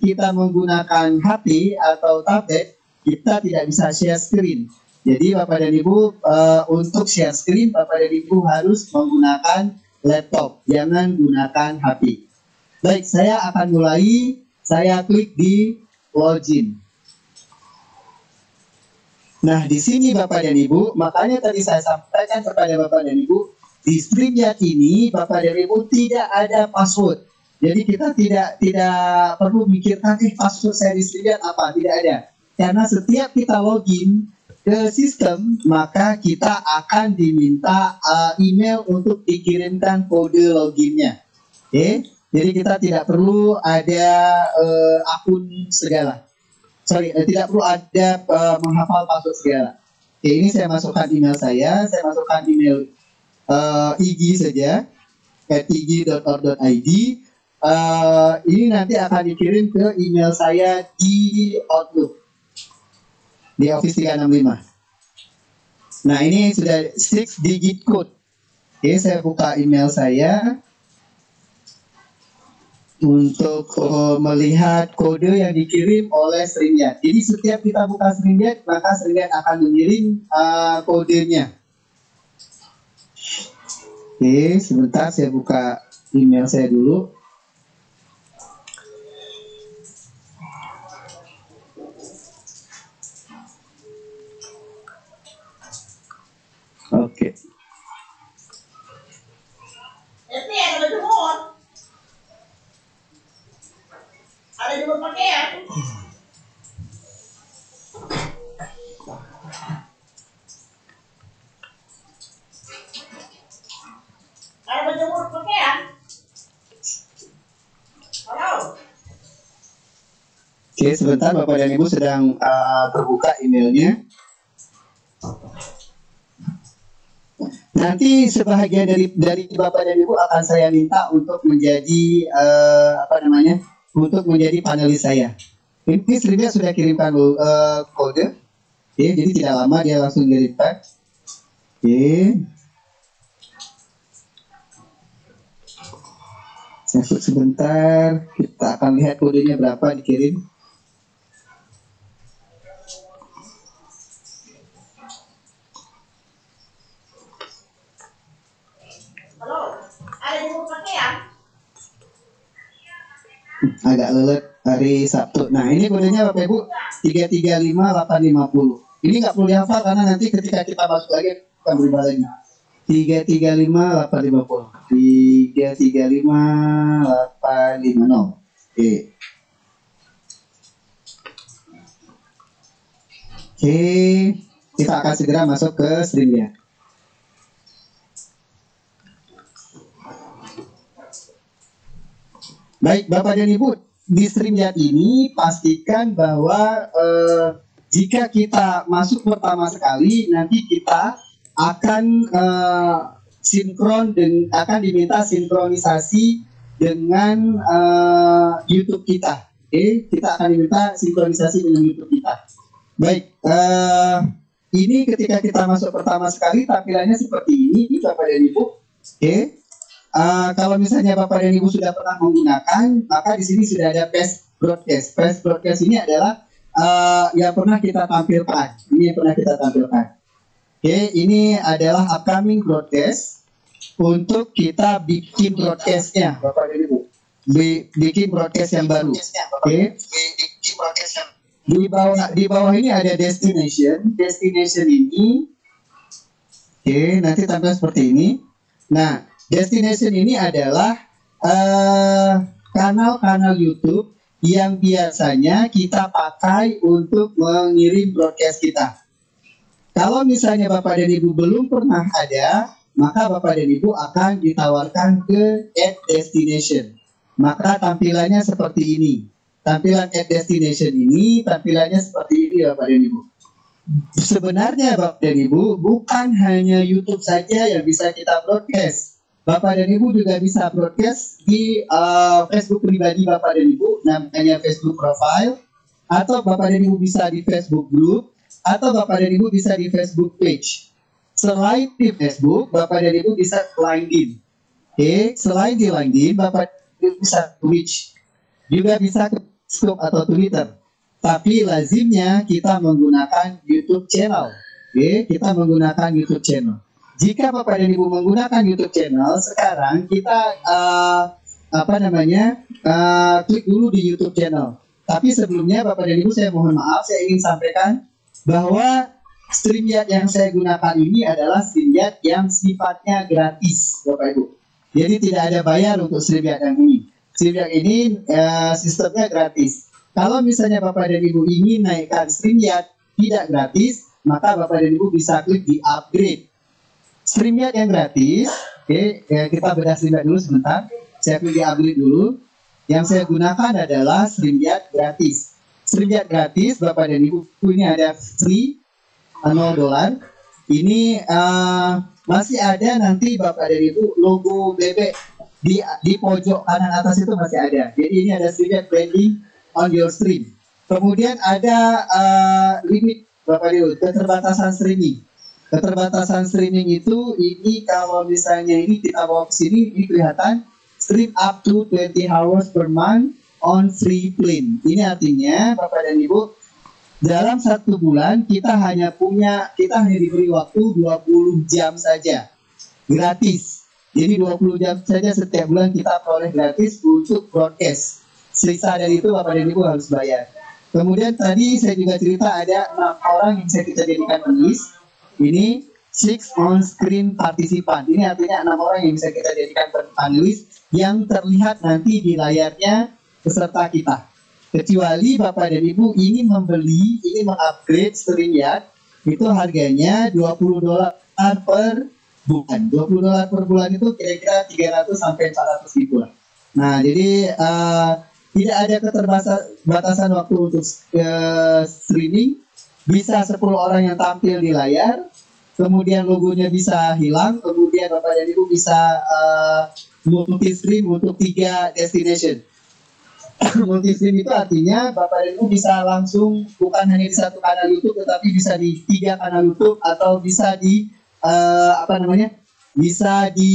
S5: kita menggunakan HP atau tablet, kita tidak bisa share screen. Jadi Bapak dan Ibu untuk share screen, Bapak dan Ibu harus menggunakan laptop, jangan gunakan HP. Baik, saya akan mulai. Saya klik di login. Nah, di sini Bapak dan Ibu, makanya tadi saya sampaikan kepada Bapak dan Ibu, di StreamYard ini Bapak dan Ibu tidak ada password. Jadi kita tidak perlu mikirkan password saya di StreamYard apa, tidak ada. Karena setiap kita login ke sistem, maka kita akan diminta email untuk dikirimkan kode loginnya. Oke, jadi kita tidak perlu ada akun segala. Tidak perlu ada menghafal password segala. Oke, ini saya masukkan email saya masukkan email IG saja, @ig.org.id. Ini nanti akan dikirim ke email saya di Outlook, di Office 365. Nah, ini sudah 6 digit code. Oke, saya buka email saya untuk melihat kode yang dikirim oleh StreamYard. Jadi setiap kita buka StreamYard, maka StreamYard akan mengirim kodenya. Oke, sebentar saya buka email saya dulu. Oke.
S7: Ada jemur pakaian. Ada jemur pakaian.
S5: Oke, sebentar Bapak dan Ibu sedang terbuka emailnya. Nanti sebahagian dari Bapak dan Ibu akan saya minta untuk menjadi untuk menjadi panelis saya. Ini Srivia sudah kirimkan kode. Oke, jadi tidak lama dia langsung kirimkan. Oke. Saya sebentar, kita akan lihat kodenya berapa dikirim.
S7: Halo, ada di rumah pakaian?
S5: Agak lelet hari Sabtu. Nah, ini kodenya Bapak Ibu 335850. Ini nggak perlu dihafal karena nanti ketika kita masuk lagi akan berubah lagi. 335850. 335850. Oke. Oke, kita akan segera masuk ke streamnya. Baik, Bapak dan Ibu, di StreamYard ini pastikan bahwa jika kita masuk pertama sekali, nanti kita akan akan diminta sinkronisasi dengan YouTube kita. Oke, kita akan diminta sinkronisasi dengan YouTube kita. Baik, ini ketika kita masuk pertama sekali tampilannya seperti ini, Bapak dan Ibu. Oke. Kalau misalnya Bapak dan Ibu sudah pernah menggunakan, maka di sini sudah ada Past Broadcast. Past Broadcast ini adalah yang pernah kita tampilkan. Ini yang pernah kita tampilkan. Oke, ini adalah upcoming broadcast untuk kita bikin broadcastnya, Bapak dan Ibu. Bikin broadcast yang baru. Oke. Di bawah ini ada destination. Destination ini, oke, nanti tampil seperti ini. Nah, destination ini adalah kanal-kanal YouTube yang biasanya kita pakai untuk mengirim broadcast kita. Kalau misalnya Bapak dan Ibu belum pernah ada, maka Bapak dan Ibu akan ditawarkan ke Add Destination. Maka tampilannya seperti ini. Tampilan Add Destination ini tampilannya seperti ini Bapak dan Ibu. Sebenarnya Bapak dan Ibu bukan hanya YouTube saja yang bisa kita broadcast. Bapak dan Ibu juga bisa broadcast di Facebook pribadi Bapak dan Ibu, namanya Facebook Profile, atau Bapak dan Ibu bisa di Facebook Group, atau Bapak dan Ibu bisa di Facebook Page. Selain di Facebook, Bapak dan Ibu bisa LinkedIn. Oke, selain di LinkedIn, Bapak dan Ibu bisa Twitch, juga bisa ke Facebook atau Twitter. Tapi lazimnya kita menggunakan YouTube channel. Oke, kita menggunakan YouTube channel. Jika Bapak dan Ibu menggunakan YouTube channel, sekarang kita klik dulu di YouTube channel. Tapi sebelumnya Bapak dan Ibu, saya mohon maaf, saya ingin sampaikan bahwa StreamYard yang saya gunakan ini adalah StreamYard yang sifatnya gratis, Bapak Ibu. Jadi tidak ada bayar untuk StreamYard yang ini. StreamYard ini sistemnya gratis. Kalau misalnya Bapak dan Ibu ingin naikkan StreamYard tidak gratis, maka Bapak dan Ibu bisa klik di upgrade. StreamYard yang gratis, oke, kita bedah StreamYard dulu sebentar. Saya klik di upgrade dulu. Yang saya gunakan adalah StreamYard gratis. StreamYard gratis, Bapak dan Ibu, ini ada free $0. Ini masih ada nanti Bapak dan Ibu logo bebek di pojok kanan atas itu masih ada. Jadi ini ada StreamYard branding on your stream. Kemudian ada limit Bapak dan Ibu, keterbatasan streaming. Keterbatasan streaming itu ini kalau misalnya ini kita bawa ke sini, ini kelihatan stream up to 20 hours per month on free plan. Ini artinya Bapak dan Ibu, dalam 1 bulan kita hanya diberi waktu 20 jam saja gratis. Jadi 20 jam saja setiap bulan kita peroleh gratis untuk broadcast. Sisa dari itu Bapak dan Ibu harus bayar. Kemudian tadi saya juga cerita ada 6 orang yang bisa kita jadikan penulis. Ini 6 on-screen partisipan. Ini artinya 6 orang yang bisa kita jadikan panelis yang terlihat nanti di layarnya peserta kita. Kecuali Bapak dan Ibu ingin mengupgrade StreamYard, itu harganya $20 per bulan. $20 per bulan itu kira-kira 300 sampai 400 ribu. Nah, jadi tidak ada keterbatasan waktu untuk streaming. Bisa 10 orang yang tampil di layar, kemudian logonya bisa hilang, kemudian Bapak dan Ibu bisa multi stream untuk 3 destination. Multi stream itu artinya Bapak dan Ibu bisa langsung bukan hanya di satu kanal YouTube, tetapi bisa di 3 kanal YouTube atau bisa di bisa di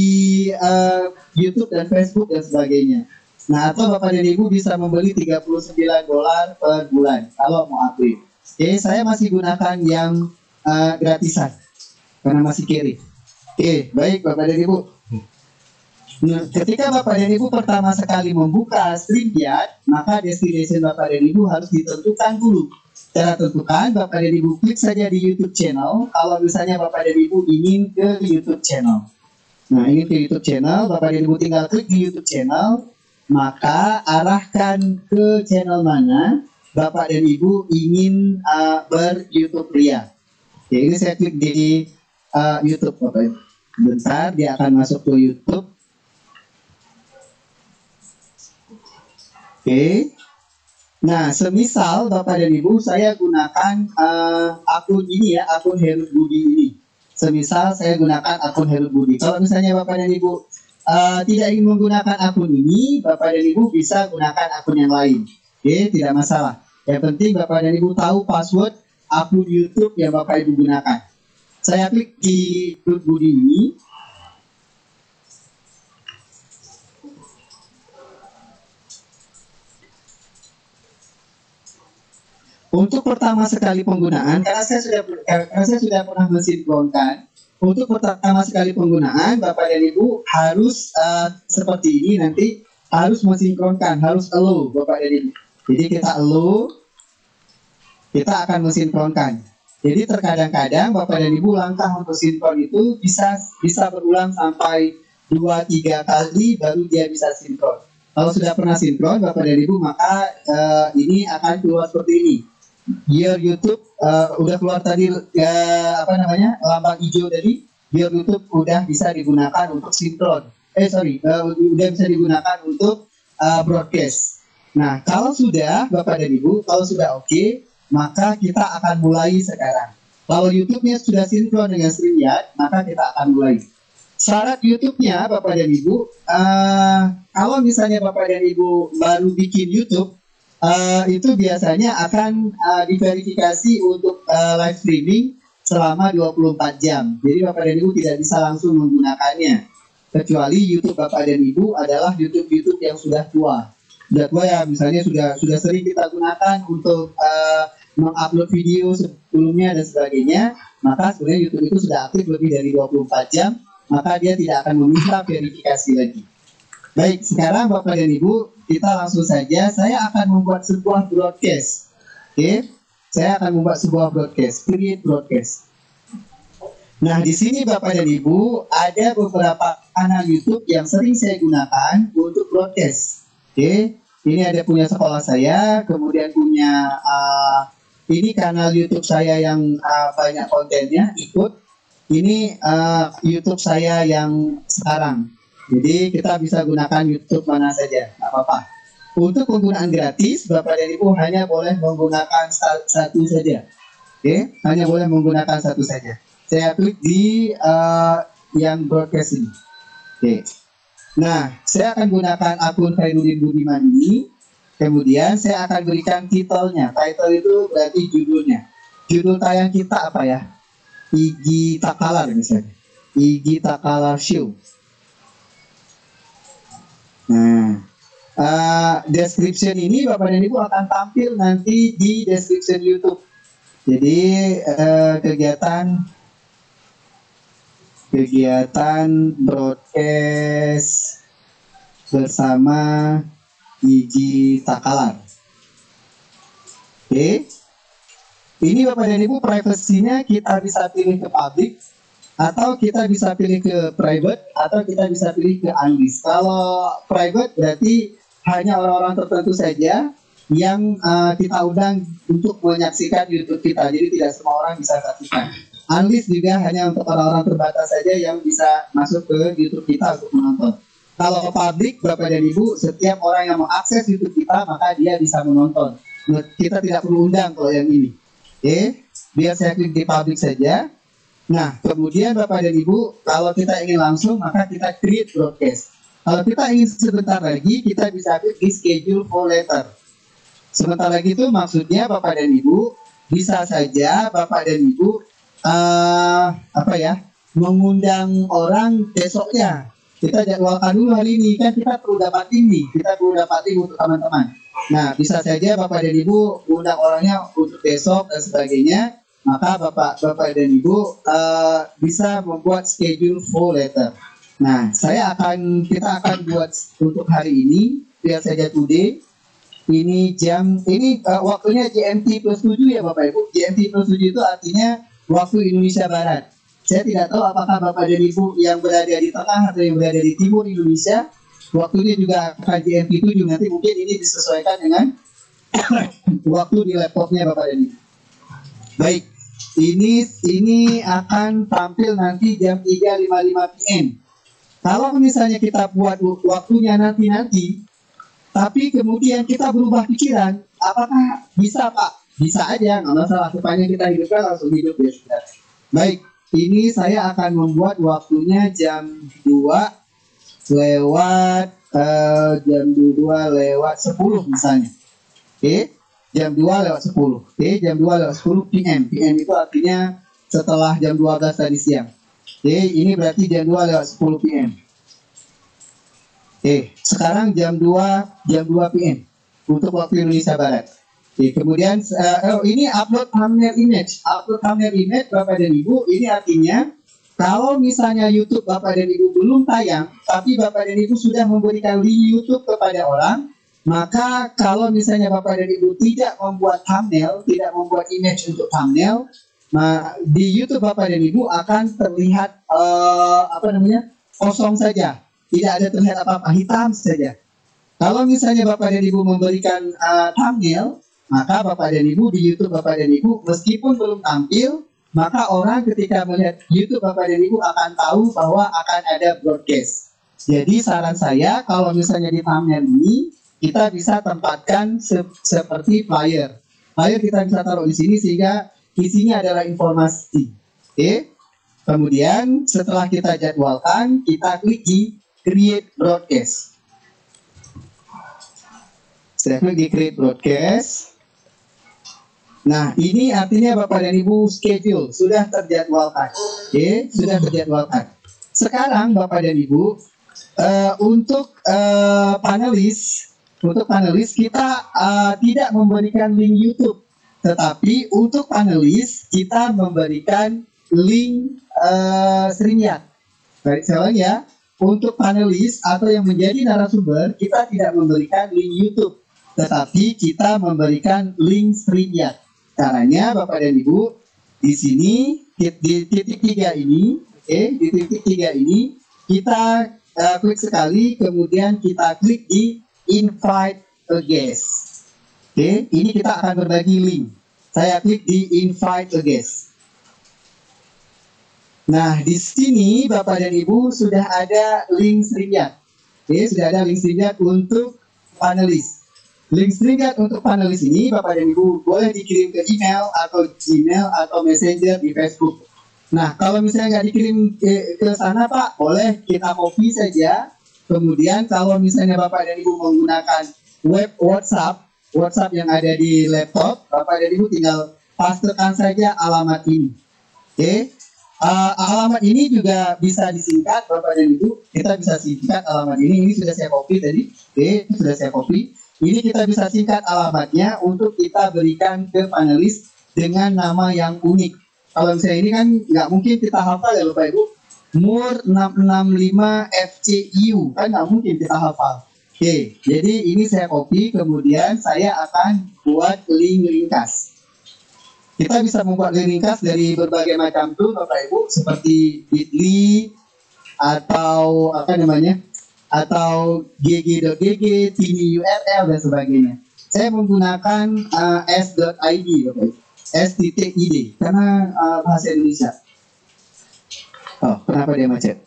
S5: YouTube dan Facebook dan sebagainya. Nah, atau Bapak dan Ibu bisa membeli $39 per bulan kalau mau upgrade. Oke, saya masih gunakan yang gratisan karena masih carry. Oke, baik Bapak dan Ibu. Nah, ketika Bapak dan Ibu pertama sekali membuka StreamYard, maka destination Bapak dan Ibu harus ditentukan dulu. Cara tentukan, Bapak dan Ibu klik saja di YouTube channel. Kalau misalnya Bapak dan Ibu ingin ke YouTube channel. Nah, ingin ke YouTube channel, Bapak dan Ibu tinggal klik di YouTube channel, maka arahkan ke channel mana Bapak dan Ibu ingin ber-YouTube Ria. Oke, ini saya klik di YouTube Bapak. Bentar, dia akan masuk ke YouTube. Oke. Nah, semisal Bapak dan Ibu saya gunakan akun ini ya, akun Herut Budi ini. Semisal saya gunakan akun Herut Budi. Kalau misalnya Bapak dan Ibu tidak ingin menggunakan akun ini, Bapak dan Ibu bisa gunakan akun yang lain. Oke, tidak masalah. Yang penting Bapak dan Ibu tahu password akun YouTube yang Bapak Ibu gunakan. Saya klik di Herut Budi ini. Untuk pertama sekali penggunaan, karena saya sudah pernah mensinkronkan. Untuk pertama sekali penggunaan, Bapak dan Ibu harus seperti ini nanti harus mensinkronkan, harus allow Bapak dan Ibu. Jadi kita allow, kita akan mensinkronkan. Jadi terkadang-kadang Bapak dan Ibu langkah untuk sinkron itu bisa berulang sampai 2-3 kali baru dia bisa sinkron. Kalau sudah pernah sinkron Bapak dan Ibu, maka ini akan keluar seperti ini. Your YouTube udah keluar tadi lambang hijau tadi. Your YouTube udah bisa digunakan untuk sinkron. Udah bisa digunakan untuk broadcast. Nah, kalau sudah Bapak dan Ibu, kalau sudah oke, maka kita akan mulai sekarang. Kalau YouTube-nya sudah sinkron dengan StreamYard, maka kita akan mulai. Syarat YouTube-nya Bapak dan Ibu, kalau misalnya Bapak dan Ibu baru bikin YouTube, itu biasanya akan diverifikasi untuk live streaming selama 24 jam. Jadi Bapak dan Ibu tidak bisa langsung menggunakannya. Kecuali YouTube Bapak dan Ibu adalah YouTube yang sudah tua. Sudah tua ya, misalnya sudah sering kita gunakan untuk mengupload video sebelumnya dan sebagainya, maka sebenarnya YouTube itu sudah aktif lebih dari 24 jam, maka dia tidak akan meminta verifikasi lagi. Baik, sekarang Bapak dan Ibu, kita langsung saja. Saya akan membuat sebuah broadcast. Oke, saya akan membuat sebuah broadcast. Create broadcast. Nah, di sini Bapak dan Ibu ada beberapa kanal YouTube yang sering saya gunakan untuk broadcast. Oke, ini ada punya sekolah saya, kemudian punya ini kanal YouTube saya yang banyak kontennya ikut. Ini YouTube saya yang sekarang. Jadi kita bisa gunakan YouTube mana saja, nggak apa-apa. Untuk penggunaan gratis, Bapak dan Ibu hanya boleh menggunakan satu saja. Oke, hanya boleh menggunakan satu saja. Saya klik di yang broadcast ini. Oke. Nah, saya akan gunakan akun Khairuddin Budiman ini. Kemudian saya akan berikan titelnya. Title itu berarti judulnya. Judul tayang kita apa ya? Iggy Takalar misalnya. Iggy Takalar Show. Nah, description ini Bapak dan Ibu akan tampil nanti di description YouTube. Jadi kegiatan broadcast bersama Iggy Takalar. Oke. Ini Bapak dan Ibu privasinya kita bisa pilih ke public, atau kita bisa pilih ke private, atau kita bisa pilih ke unlist. Kalau private berarti hanya orang-orang tertentu saja yang kita undang untuk menyaksikan YouTube kita. Jadi tidak semua orang bisa saksikan. Unlist juga hanya untuk orang-orang terbatas saja yang bisa masuk ke YouTube kita untuk menonton. Kalau publik, Bapak dan Ibu, setiap orang yang mengakses YouTube kita, maka dia bisa menonton. Kita tidak perlu undang kalau yang ini. Oke, biar saya klik di publik saja. Nah, kemudian Bapak dan Ibu, kalau kita ingin langsung, maka kita create broadcast. Kalau kita ingin sebentar lagi, kita bisa klik di schedule for later. Sebentar lagi itu maksudnya Bapak dan Ibu, bisa saja Bapak dan Ibu, mengundang orang besoknya. Kita jadwalkan dulu hari ini, kan kita perlu dapat ini, untuk teman-teman. Nah, bisa saja Bapak dan Ibu undang orangnya untuk besok dan sebagainya, maka Bapak dan Ibu bisa membuat schedule for later. Nah, kita akan buat untuk hari ini, biar saja today. Ini waktunya GMT plus 7 ya Bapak Ibu. GMT plus 7 itu artinya waktu Indonesia Barat. Saya tidak tahu apakah Bapak dan Ibu yang berada di tengah atau yang berada di timur Indonesia, waktunya juga akan GMT 7. Nanti mungkin ini disesuaikan dengan waktu di laptopnya Bapak dan Ibu. Baik, ini akan tampil nanti jam 3.55 PM. Kalau misalnya kita buat waktunya nanti, tapi kemudian kita berubah pikiran, apakah bisa Pak? Bisa aja, nggak masalah. Sepanjang kita hidupkan langsung hidup ya sudah. Baik. Ini saya akan membuat waktunya jam 2 lewat 10 misalnya. Oke, jam 2 lewat 10. Oke, jam 2 lewat 10 PM. PM itu artinya setelah jam 12 tadi siang. Oke, ini berarti jam 2 lewat 10 PM. Oke, sekarang jam 2 PM untuk waktu Indonesia Barat. Oke, kemudian ini upload thumbnail image. Upload thumbnail image Bapak dan Ibu, ini artinya kalau misalnya YouTube Bapak dan Ibu belum tayang, tapi Bapak dan Ibu sudah memberikan link YouTube kepada orang, maka kalau misalnya Bapak dan Ibu tidak membuat thumbnail, tidak membuat image untuk thumbnail, di YouTube Bapak dan Ibu akan terlihat kosong saja, tidak ada terlihat apa-apa, hitam saja. Kalau misalnya Bapak dan Ibu memberikan thumbnail, maka Bapak dan Ibu di YouTube Bapak dan Ibu meskipun belum tampil, maka orang ketika melihat YouTube Bapak dan Ibu akan tahu bahwa akan ada broadcast. Jadi saran saya kalau misalnya di thumbnail ini kita bisa tempatkan seperti flyer. Flyer kita bisa taruh di sini sehingga isinya adalah informasi. Oke. Kemudian setelah kita jadwalkan, kita klik di create broadcast. Saya klik di create broadcast. Nah, ini artinya Bapak dan Ibu schedule sudah terjadwalkan. Oke, sudah terjadwalkan. Sekarang Bapak dan Ibu untuk panelis kita tidak memberikan link YouTube, tetapi untuk panelis kita memberikan link StreamYard. Baik, saya ulang ya. Untuk panelis atau yang menjadi narasumber kita tidak memberikan link YouTube, tetapi kita memberikan link StreamYard. Caranya Bapak dan Ibu di sini di titik 3 ini, di titik 3 ini kita klik sekali, kemudian kita klik di invite a guest. Ini kita akan berbagi link. Saya klik di invite a guest. Nah, di sini Bapak dan Ibu sudah ada link StreamYard. Sudah ada link StreamYard untuk panelis. Link StreamYard untuk panelis ini Bapak dan Ibu boleh dikirim ke email atau Gmail atau Messenger di Facebook. Nah, kalau misalnya nggak dikirim ke sana Pak, boleh kita copy saja. Kemudian kalau misalnya Bapak dan Ibu menggunakan web WhatsApp yang ada di laptop, Bapak dan Ibu tinggal pastekan saja alamat ini. Alamat ini juga bisa disingkat Bapak dan Ibu. Kita bisa singkat alamat ini sudah saya copy tadi. Sudah saya copy. Ini kita bisa singkat alamatnya untuk kita berikan ke panelis dengan nama yang unik. Kalau misalnya ini kan nggak mungkin kita hafal ya Bapak Ibu. MUR 665 FCIU kan nggak mungkin kita hafal. Jadi ini saya copy, kemudian saya akan buat link ringkas. Kita bisa membuat link ringkas dari berbagai macam tool Bapak Ibu, seperti Bitly atau atau gg.gg, tiny URL dan sebagainya. Saya menggunakan s.id Bapak Ibu, s.id karena bahasa Indonesia. Oh, kenapa dia macet?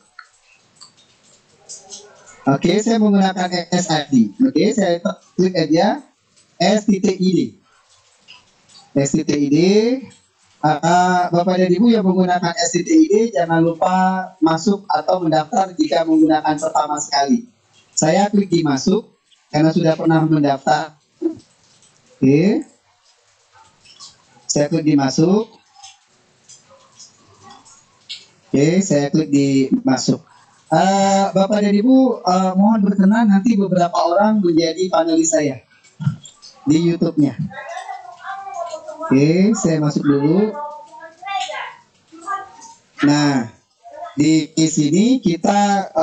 S5: Oke, saya menggunakan SID. Oke, saya klik aja STTID. STTID. Bapak dan Ibu yang menggunakan STTID jangan lupa masuk atau mendaftar jika menggunakan pertama sekali. Saya klik di masuk karena sudah pernah mendaftar. Oke. Saya klik di masuk. Oke, saya klik di masuk. Bapak dan Ibu mohon berkenan nanti beberapa orang menjadi panelis saya di YouTube-nya. Oke, saya masuk dulu. Nah, di sini kita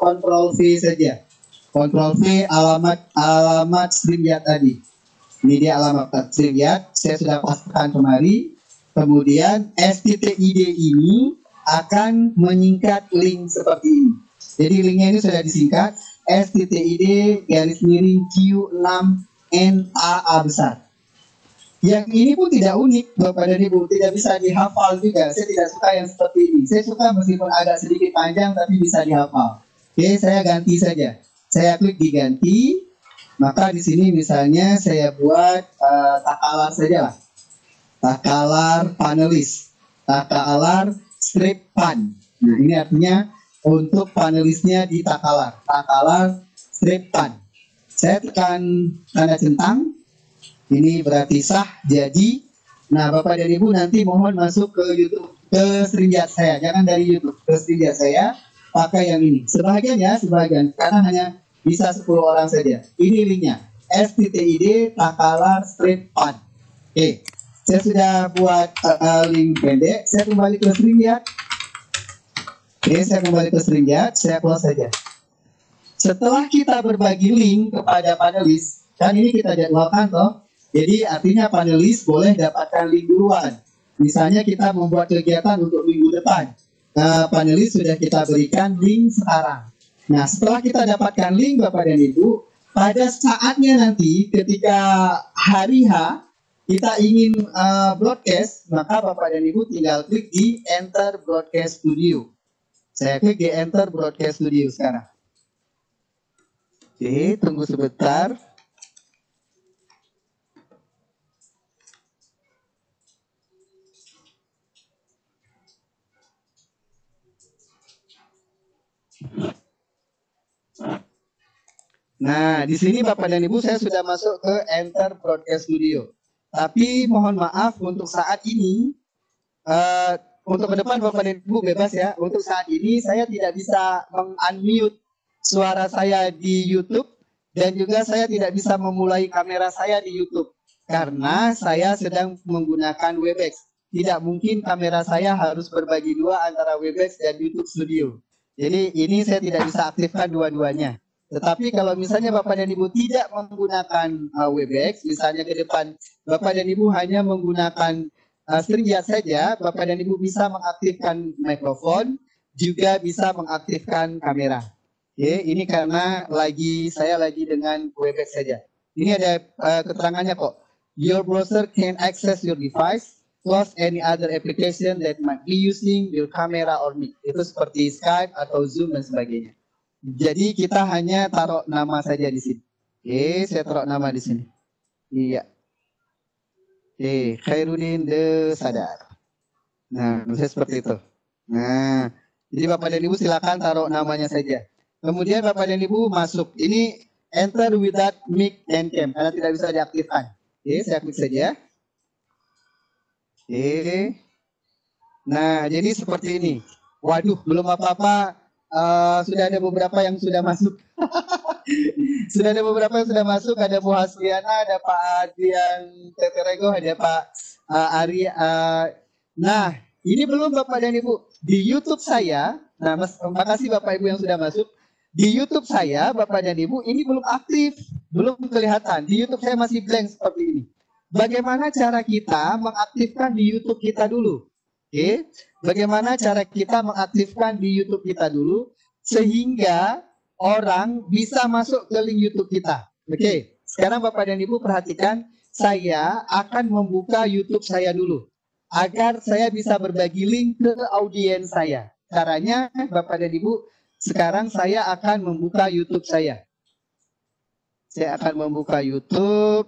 S5: Ctrl V saja. Ctrl V alamat StreamYard tadi. Ini dia alamat StreamYard. Saya sudah pastikan kemari. Kemudian STTID ini akan menyingkat link seperti ini. Jadi linknya ini sudah disingkat STTID Q6NAA besar. Yang ini pun tidak unik, Bapak dan Ibu, tidak bisa dihafal juga. Saya tidak suka yang seperti ini. Saya suka meskipun agak sedikit panjang tapi bisa dihafal. Oke, saya ganti saja. Saya klik diganti, maka di sini misalnya saya buat takalar saja lah. Takalar panelis, takalar strip pan. Nah, ini artinya untuk panelisnya di takalar strip pan. Saya tekan tanda centang. Ini berarti sah jadi. Nah, Bapak dan Ibu nanti mohon masuk ke YouTube, ke StreamYard saya. Jangan dari YouTube, ke StreamYard saya pakai yang ini. Sebagian ya, sebagian. Karena hanya bisa 10 orang saja. Ini linknya. STTID Takalar Strip Pan. Oke, saya sudah buat link pendek. Saya kembali ke StreamYard. Oke, saya kembali ke StreamYard. Saya close saja. Setelah kita berbagi link kepada panelis, kan ini kita jadwalkan toh. Jadi artinya panelis boleh dapatkan link duluan. Misalnya kita membuat kegiatan untuk minggu depan. Panelis sudah kita berikan link sekarang. Nah, setelah kita dapatkan link Bapak dan Ibu, pada saatnya nanti ketika hari H kita ingin broadcast, maka Bapak dan Ibu tinggal klik di Enter Broadcast Studio. Saya klik di Enter Broadcast Studio sekarang. Oke, tunggu sebentar. Nah, di sini Bapak dan Ibu saya sudah masuk ke Enter Broadcast Studio. Tapi mohon maaf untuk saat ini, untuk ke depan Bapak dan Ibu bebas ya. Untuk saat ini saya tidak bisa meng-unmute suara saya di YouTube dan juga saya tidak bisa memulai kamera saya di YouTube karena saya sedang menggunakan Webex. Tidak mungkin kamera saya harus berbagi dua antara Webex dan YouTube Studio. Jadi ini saya tidak bisa aktifkan dua-duanya. Tetapi kalau misalnya Bapak dan Ibu tidak menggunakan Webex, misalnya ke depan Bapak dan Ibu hanya menggunakan StreamYard saja, Bapak dan Ibu bisa mengaktifkan mikrofon, juga bisa mengaktifkan kamera. Oke, ini karena saya lagi dengan Webex saja. Ini ada keterangannya kok. Your browser can access your device, plus any other application that might be using your camera or mic. Itu seperti Skype atau Zoom dan sebagainya. Jadi kita hanya taruh nama saja di sini. Oke, saya taruh nama di sini. Iya. Oke, Khairuddin De Sadar. Nah, misalnya seperti itu. Nah, jadi Bapak dan Ibu silakan taruh namanya saja. Kemudian Bapak dan Ibu masuk. Ini enter without mic and cam karena tidak bisa diaktifkan. Oke, saya klik saja. Oke. Nah, jadi seperti ini. Waduh, belum apa-apa. Sudah ada beberapa yang sudah masuk. Sudah ada beberapa yang sudah masuk. Ada Bu Hasliana, ada Pak Adrian Teterego, ada Pak Ari. Nah, ini belum Bapak dan Ibu. Di YouTube saya, nah makasih Bapak Ibu yang sudah masuk. Di YouTube saya, Bapak dan Ibu, ini belum aktif, belum kelihatan. Di YouTube saya masih blank seperti ini. Bagaimana cara kita mengaktifkan di YouTube kita dulu? Oke, bagaimana cara kita mengaktifkan di YouTube kita dulu sehingga orang bisa masuk ke link YouTube kita. Oke, sekarang Bapak dan Ibu perhatikan, saya akan membuka YouTube saya dulu agar saya bisa berbagi link ke audiens saya. Caranya Bapak dan Ibu sekarang saya akan membuka YouTube saya. Saya akan membuka YouTube.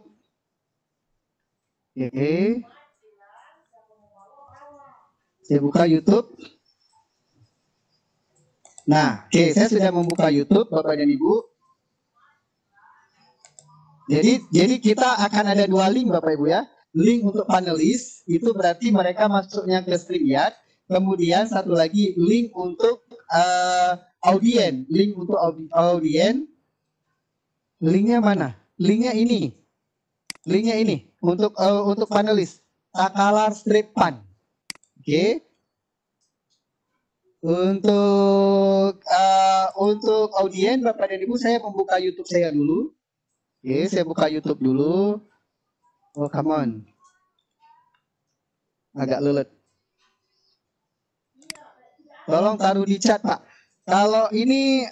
S5: Oke. Saya buka YouTube. Nah, oke, saya sudah membuka YouTube, Bapak dan Ibu. Jadi kita akan ada dua link, Bapak Ibu ya. Link untuk panelis, itu berarti mereka masuknya ke StreamYard. Kemudian satu lagi link untuk audien. Link untuk audien. Linknya mana? Linknya ini. Linknya ini untuk panelis. Takalar Strip Fun. Oke. Untuk audien Bapak dan Ibu, saya membuka YouTube saya dulu. Oke, saya buka YouTube dulu. Oh, come on. Agak lelet. Tolong taruh di chat, Pak. Kalau ini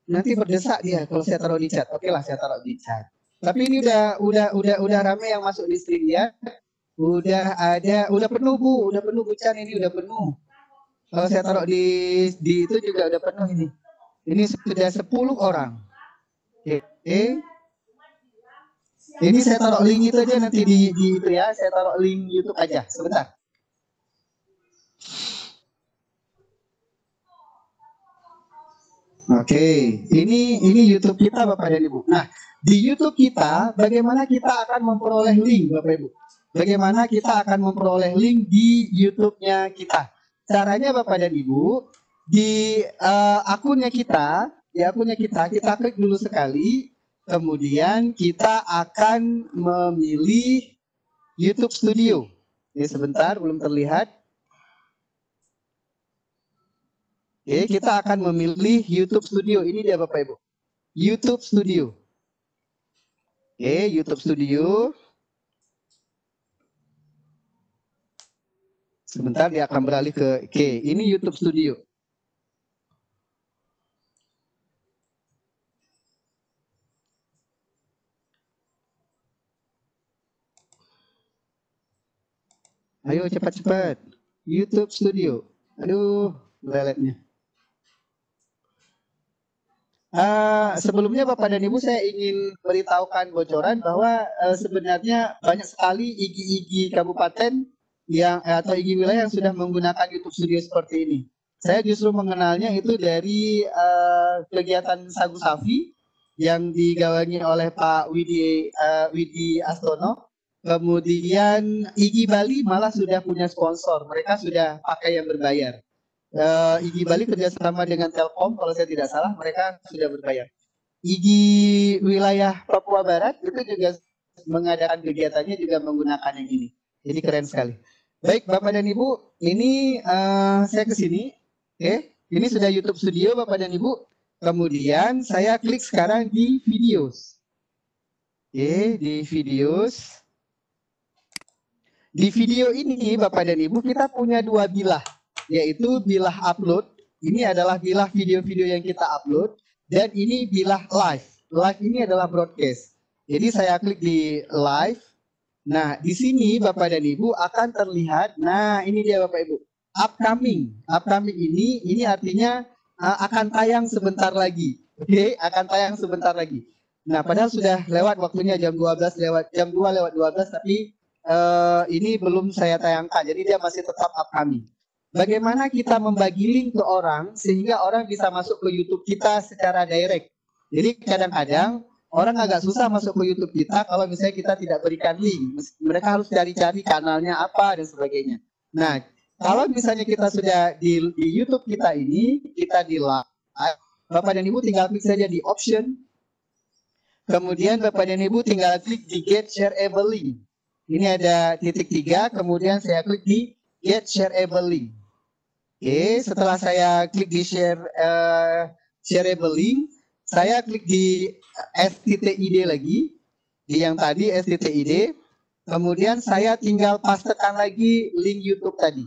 S5: nanti berdesak dia kalau saya taruh di chat. Oke lah, saya taruh di chat. Tapi ini udah rame yang masuk di stream ya. Udah penuh Bu, Bu Chan, ini udah penuh. Kalau saya taruh di itu juga udah penuh ini. Ini sudah 10 orang. Oke. Ini saya taruh link itu aja nanti di itu ya. Saya taruh link YouTube aja. Sebentar. Oke, ini YouTube kita Bapak dan Ibu. Nah, di YouTube kita bagaimana kita akan memperoleh link Bapak Ibu? Bagaimana kita akan memperoleh link di YouTube-nya kita? Caranya Bapak dan Ibu, di akunnya kita kita klik dulu sekali, kemudian kita akan memilih YouTube Studio. Ini sebentar, belum terlihat. Oke, kita akan memilih YouTube Studio. Ini dia Bapak Ibu. YouTube Studio. Oke, YouTube Studio. Sebentar dia akan beralih ke ini YouTube Studio. Ayo cepat-cepat. YouTube Studio. Aduh, leletnya. Sebelumnya Bapak dan Ibu, saya ingin beritahukan bocoran bahwa sebenarnya banyak sekali IG kabupaten atau IG wilayah yang sudah menggunakan YouTube Studio seperti ini. Saya justru mengenalnya itu dari kegiatan Sagu Safi yang digawangi oleh Pak Widi Astono. Kemudian IG Bali malah sudah punya sponsor, mereka sudah pakai yang berbayar. IG Bali kerjasama dengan Telkom, kalau saya tidak salah, mereka sudah berbayar. IG wilayah Papua Barat itu juga mengadakan kegiatannya juga menggunakan yang ini. Jadi keren sekali. Baik Bapak dan Ibu, ini saya ke sini. Oke, ini sudah YouTube Studio Bapak dan Ibu. Kemudian saya klik sekarang di videos. Oke, di videos. Di video ini Bapak dan Ibu kita punya dua bilah, yaitu bilah upload. Ini adalah bilah video-video yang kita upload, dan ini bilah live. Live ini adalah broadcast. Jadi saya klik di live. Nah, di sini Bapak dan Ibu akan terlihat. Nah, ini dia Bapak Ibu. Upcoming. Upcoming ini artinya akan tayang sebentar lagi. Oke, akan tayang sebentar lagi. Nah, padahal sudah lewat waktunya jam 2 lewat 12, tapi ini belum saya tayangkan. Jadi dia masih tetap upcoming. Bagaimana kita membagi link ke orang sehingga orang bisa masuk ke YouTube kita secara direct. Jadi kadang-kadang orang agak susah masuk ke YouTube kita kalau misalnya kita tidak berikan link. Mereka harus cari-cari kanalnya apa dan sebagainya. Nah, kalau misalnya kita sudah di YouTube kita ini, kita di live, Bapak dan Ibu tinggal klik saja di option. Kemudian Bapak dan Ibu tinggal klik di get shareable link. Ini ada titik 3, kemudian saya klik di get shareable link. Oke, setelah saya klik di shareable link, saya klik di STTID lagi, di yang tadi STTID, kemudian saya tinggal pastekan lagi link YouTube tadi.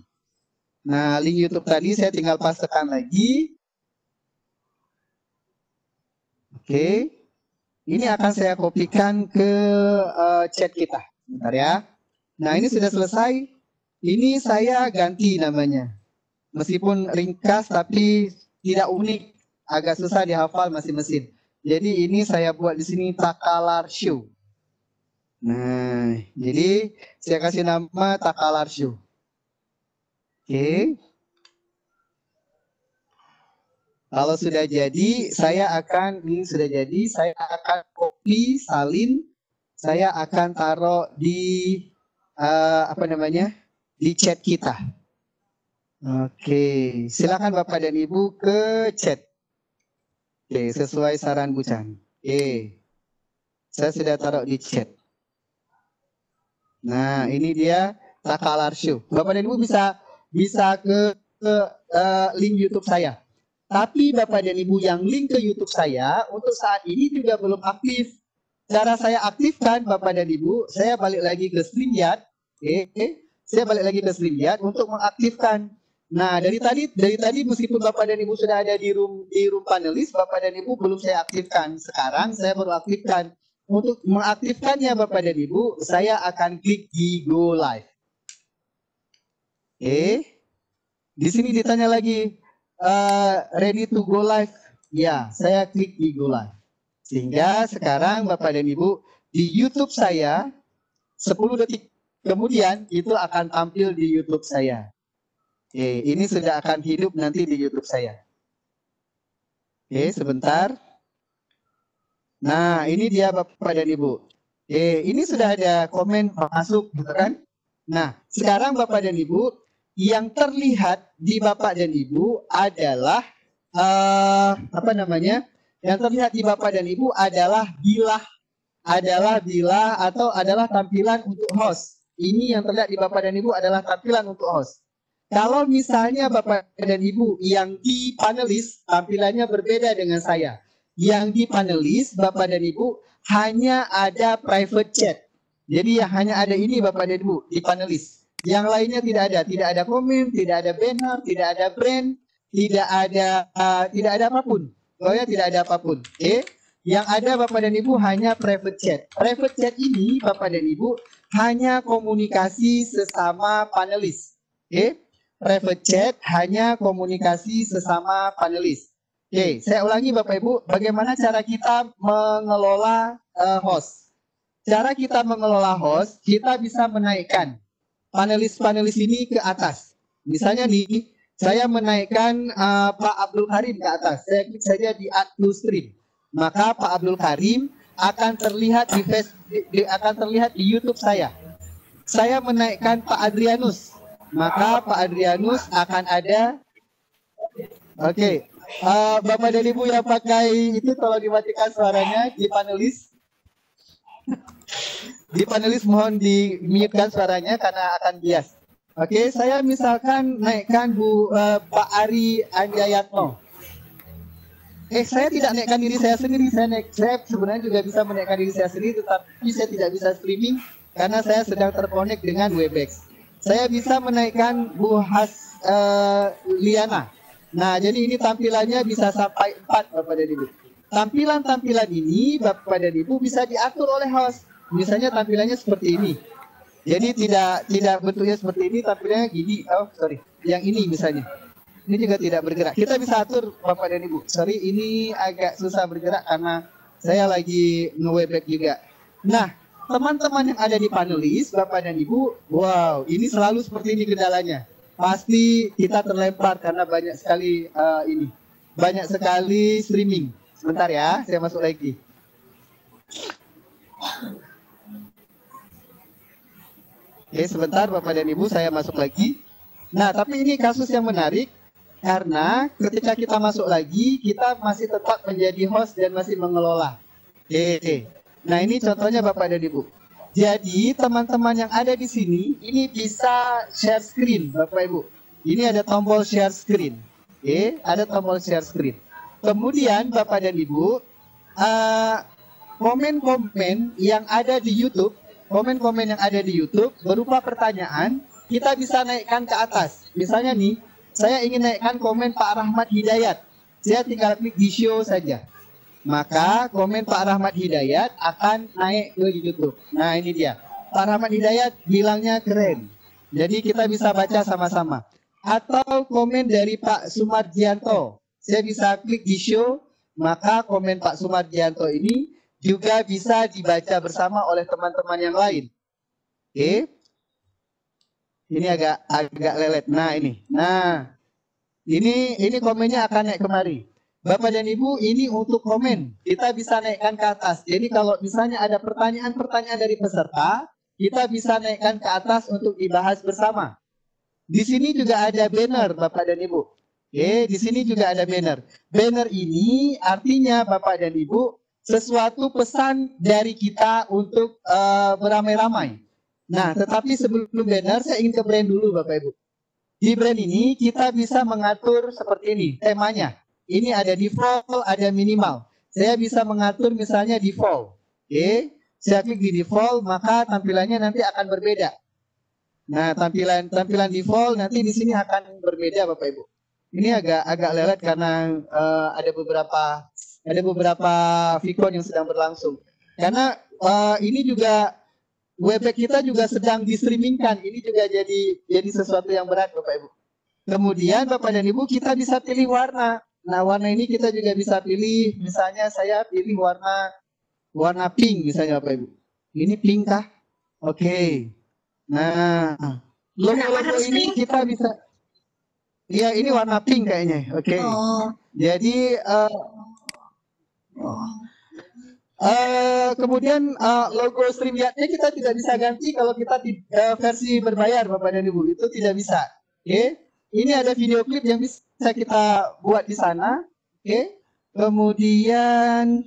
S5: Nah, link YouTube tadi saya tinggal pastekan lagi. Oke, ini akan saya kopikan ke chat kita. Bentar ya. Nah, ini sudah selesai. Ini saya ganti namanya. Meskipun ringkas tapi tidak unik, agak susah dihafal masing-masing. Jadi ini saya buat di sini Takalar Show. Nah, jadi saya kasih nama Takalar Show. Oke. Kalau sudah jadi, saya akan copy, salin, saya akan taruh di di chat kita. Oke, silakan Bapak dan Ibu ke chat. Oke, sesuai saran Bu Chan. Oke, saya sudah taruh di chat. Nah, ini dia Takalar Show. Bapak dan Ibu bisa ke link YouTube saya. Tapi Bapak dan Ibu yang link ke YouTube saya untuk saat ini juga belum aktif. Cara saya aktifkan Bapak dan Ibu, saya balik lagi ke StreamYard. Saya balik lagi ke StreamYard untuk mengaktifkan. Nah, dari tadi meskipun Bapak dan Ibu sudah ada di room panelis, Bapak dan Ibu belum saya aktifkan. Sekarang saya baru aktifkan. Untuk mengaktifkannya Bapak dan Ibu, saya akan klik di Go Live. Di sini ditanya lagi, ready to go live? Ya, saya klik di Go Live. Sehingga sekarang Bapak dan Ibu di YouTube saya 10 detik kemudian itu akan tampil di YouTube saya. Ini sudah akan hidup nanti di YouTube saya. Sebentar. Nah, ini dia Bapak dan Ibu. Ini sudah ada komen masuk, gitu kan? Nah, sekarang Bapak dan Ibu, yang terlihat di Bapak dan Ibu adalah Yang terlihat di Bapak dan Ibu adalah bilah atau adalah tampilan untuk host. Ini yang terlihat di Bapak dan Ibu adalah tampilan untuk host. Kalau misalnya Bapak dan Ibu yang di panelis tampilannya berbeda dengan saya. Yang di panelis Bapak dan Ibu hanya ada private chat. Jadi hanya ada ini Bapak dan Ibu di panelis. Yang lainnya tidak ada komen, tidak ada banner, tidak ada brand, tidak ada apapun. Pokoknya tidak ada apapun. Yang ada Bapak dan Ibu hanya private chat. Private chat ini Bapak dan Ibu hanya komunikasi sesama panelis. Private chat hanya komunikasi sesama panelis. Saya ulangi Bapak Ibu, bagaimana cara kita mengelola host? Cara kita mengelola host, kita bisa menaikkan panelis-panelis ini ke atas. Misalnya nih, saya menaikkan Pak Abdul Karim ke atas. Saya klik saja di Add to Stream. Maka Pak Abdul Karim akan terlihat di YouTube saya. Saya menaikkan Pak Adrianus, maka Pak Adrianus akan ada. Bapak dan Ibu yang pakai itu tolong dimatikan suaranya di panelis. Di panelis mohon di-mute-kan suaranya karena akan bias. Saya misalkan naikkan Pak Ari Anjayatno. Saya tidak naikkan diri saya sendiri. Saya sebenarnya juga bisa menaikkan diri saya sendiri, tetapi saya tidak bisa streaming karena saya sedang terkonek dengan Webex. Saya bisa menaikkan Bu Liana. Nah, jadi ini tampilannya bisa sampai 4 Bapak dan Ibu. Tampilan-tampilan ini Bapak dan Ibu bisa diatur oleh host. Misalnya tampilannya seperti ini. Jadi tidak bentuknya seperti ini, tampilannya gini. Yang ini misalnya. Ini juga tidak bergerak. Kita bisa atur Bapak dan Ibu. Ini agak susah bergerak karena saya lagi nge-webback juga. Nah, teman-teman yang ada di panelis, Bapak dan Ibu, wow, ini selalu seperti ini kendalanya. Pasti kita terlempar karena banyak sekali banyak sekali streaming. Sebentar ya, saya masuk lagi. Sebentar Bapak dan Ibu, saya masuk lagi. Nah, tapi ini kasus yang menarik karena ketika kita masuk lagi, kita masih tetap menjadi host dan masih mengelola. Nah, ini contohnya Bapak dan Ibu. Jadi teman-teman yang ada di sini ini bisa share screen Bapak Ibu. Ini ada tombol share screen. Ada tombol share screen. Kemudian Bapak dan Ibu, komen-komen yang ada di YouTube, komen-komen yang ada di YouTube berupa pertanyaan, kita bisa naikkan ke atas. Misalnya nih, saya ingin naikkan komen Pak Rahmat Hidayat. Saya tinggal klik di show saja. Maka komen Pak Rahmat Hidayat akan naik ke YouTube. Nah, ini dia. Pak Rahmat Hidayat bilangnya keren. Jadi kita bisa baca sama-sama. Atau komen dari Pak Sumarjianto. saya bisa klik di show, maka komen Pak Sumardianto ini juga bisa dibaca bersama oleh teman-teman yang lain. Oke. Ini agak lelet. Nah, ini. Nah, ini komennya akan naik kemari. Bapak dan Ibu, ini untuk komen. Kita bisa naikkan ke atas. Jadi kalau misalnya ada pertanyaan-pertanyaan dari peserta, kita bisa naikkan ke atas untuk dibahas bersama. Di sini juga ada banner, Bapak dan Ibu. Oke, di sini juga ada banner. Banner ini artinya Bapak dan Ibu sesuatu pesan dari kita untuk beramai-ramai. Nah, tetapi sebelum banner, saya ingin ke brand dulu, Bapak Ibu. Di brand ini kita bisa mengatur seperti ini, temanya. Ini ada default, ada minimal. Saya bisa mengatur misalnya default. Oke, saya klik di default, maka tampilannya nanti akan berbeda. Nah, tampilan default nanti di sini akan berbeda, Bapak Ibu. Ini agak lelet karena ada beberapa vicon yang sedang berlangsung. Karena ini juga webback kita juga sedang di-streamingkan. Ini juga jadi sesuatu yang berat, Bapak Ibu. Kemudian Bapak dan Ibu kita bisa pilih warna. Nah, warna ini kita juga bisa pilih, misalnya saya pilih warna pink misalnya Bapak Ibu. Ini pink kah? Oke. Nah, logo ini kita bisa, ya ini warna pink kayaknya. Oke. Jadi kemudian logo StreamYard-nya kita tidak bisa ganti kalau kita versi berbayar, Bapak dan Ibu. Itu tidak bisa. Oke. Ini ada video klip yang bisa kita buat di sana. Oke. Kemudian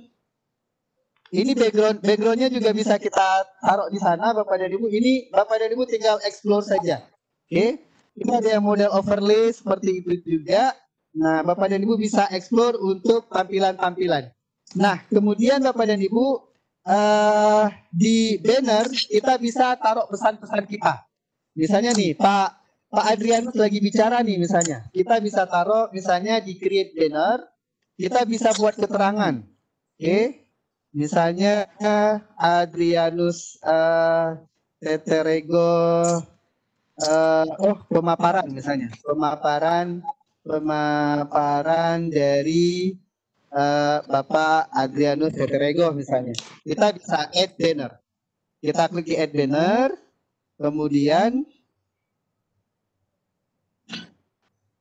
S5: ini backgroundnya juga bisa kita taruh di sana, Bapak dan Ibu. Ini Bapak dan Ibu tinggal explore saja. Oke. Ini ada yang model overlay seperti itu juga. Nah, Bapak dan Ibu bisa explore untuk tampilan-tampilan. Nah, kemudian Bapak dan Ibu di banner kita bisa taruh pesan-pesan kita. Misalnya nih, Pak Adrianus lagi bicara nih misalnya. Kita bisa taruh misalnya di create banner, kita bisa buat keterangan. Oke. Misalnya Adrianus Teterego pemaparan misalnya. Pemaparan dari Bapak Adrianus Teterego misalnya. Kita bisa add banner. Kita klik di add banner, kemudian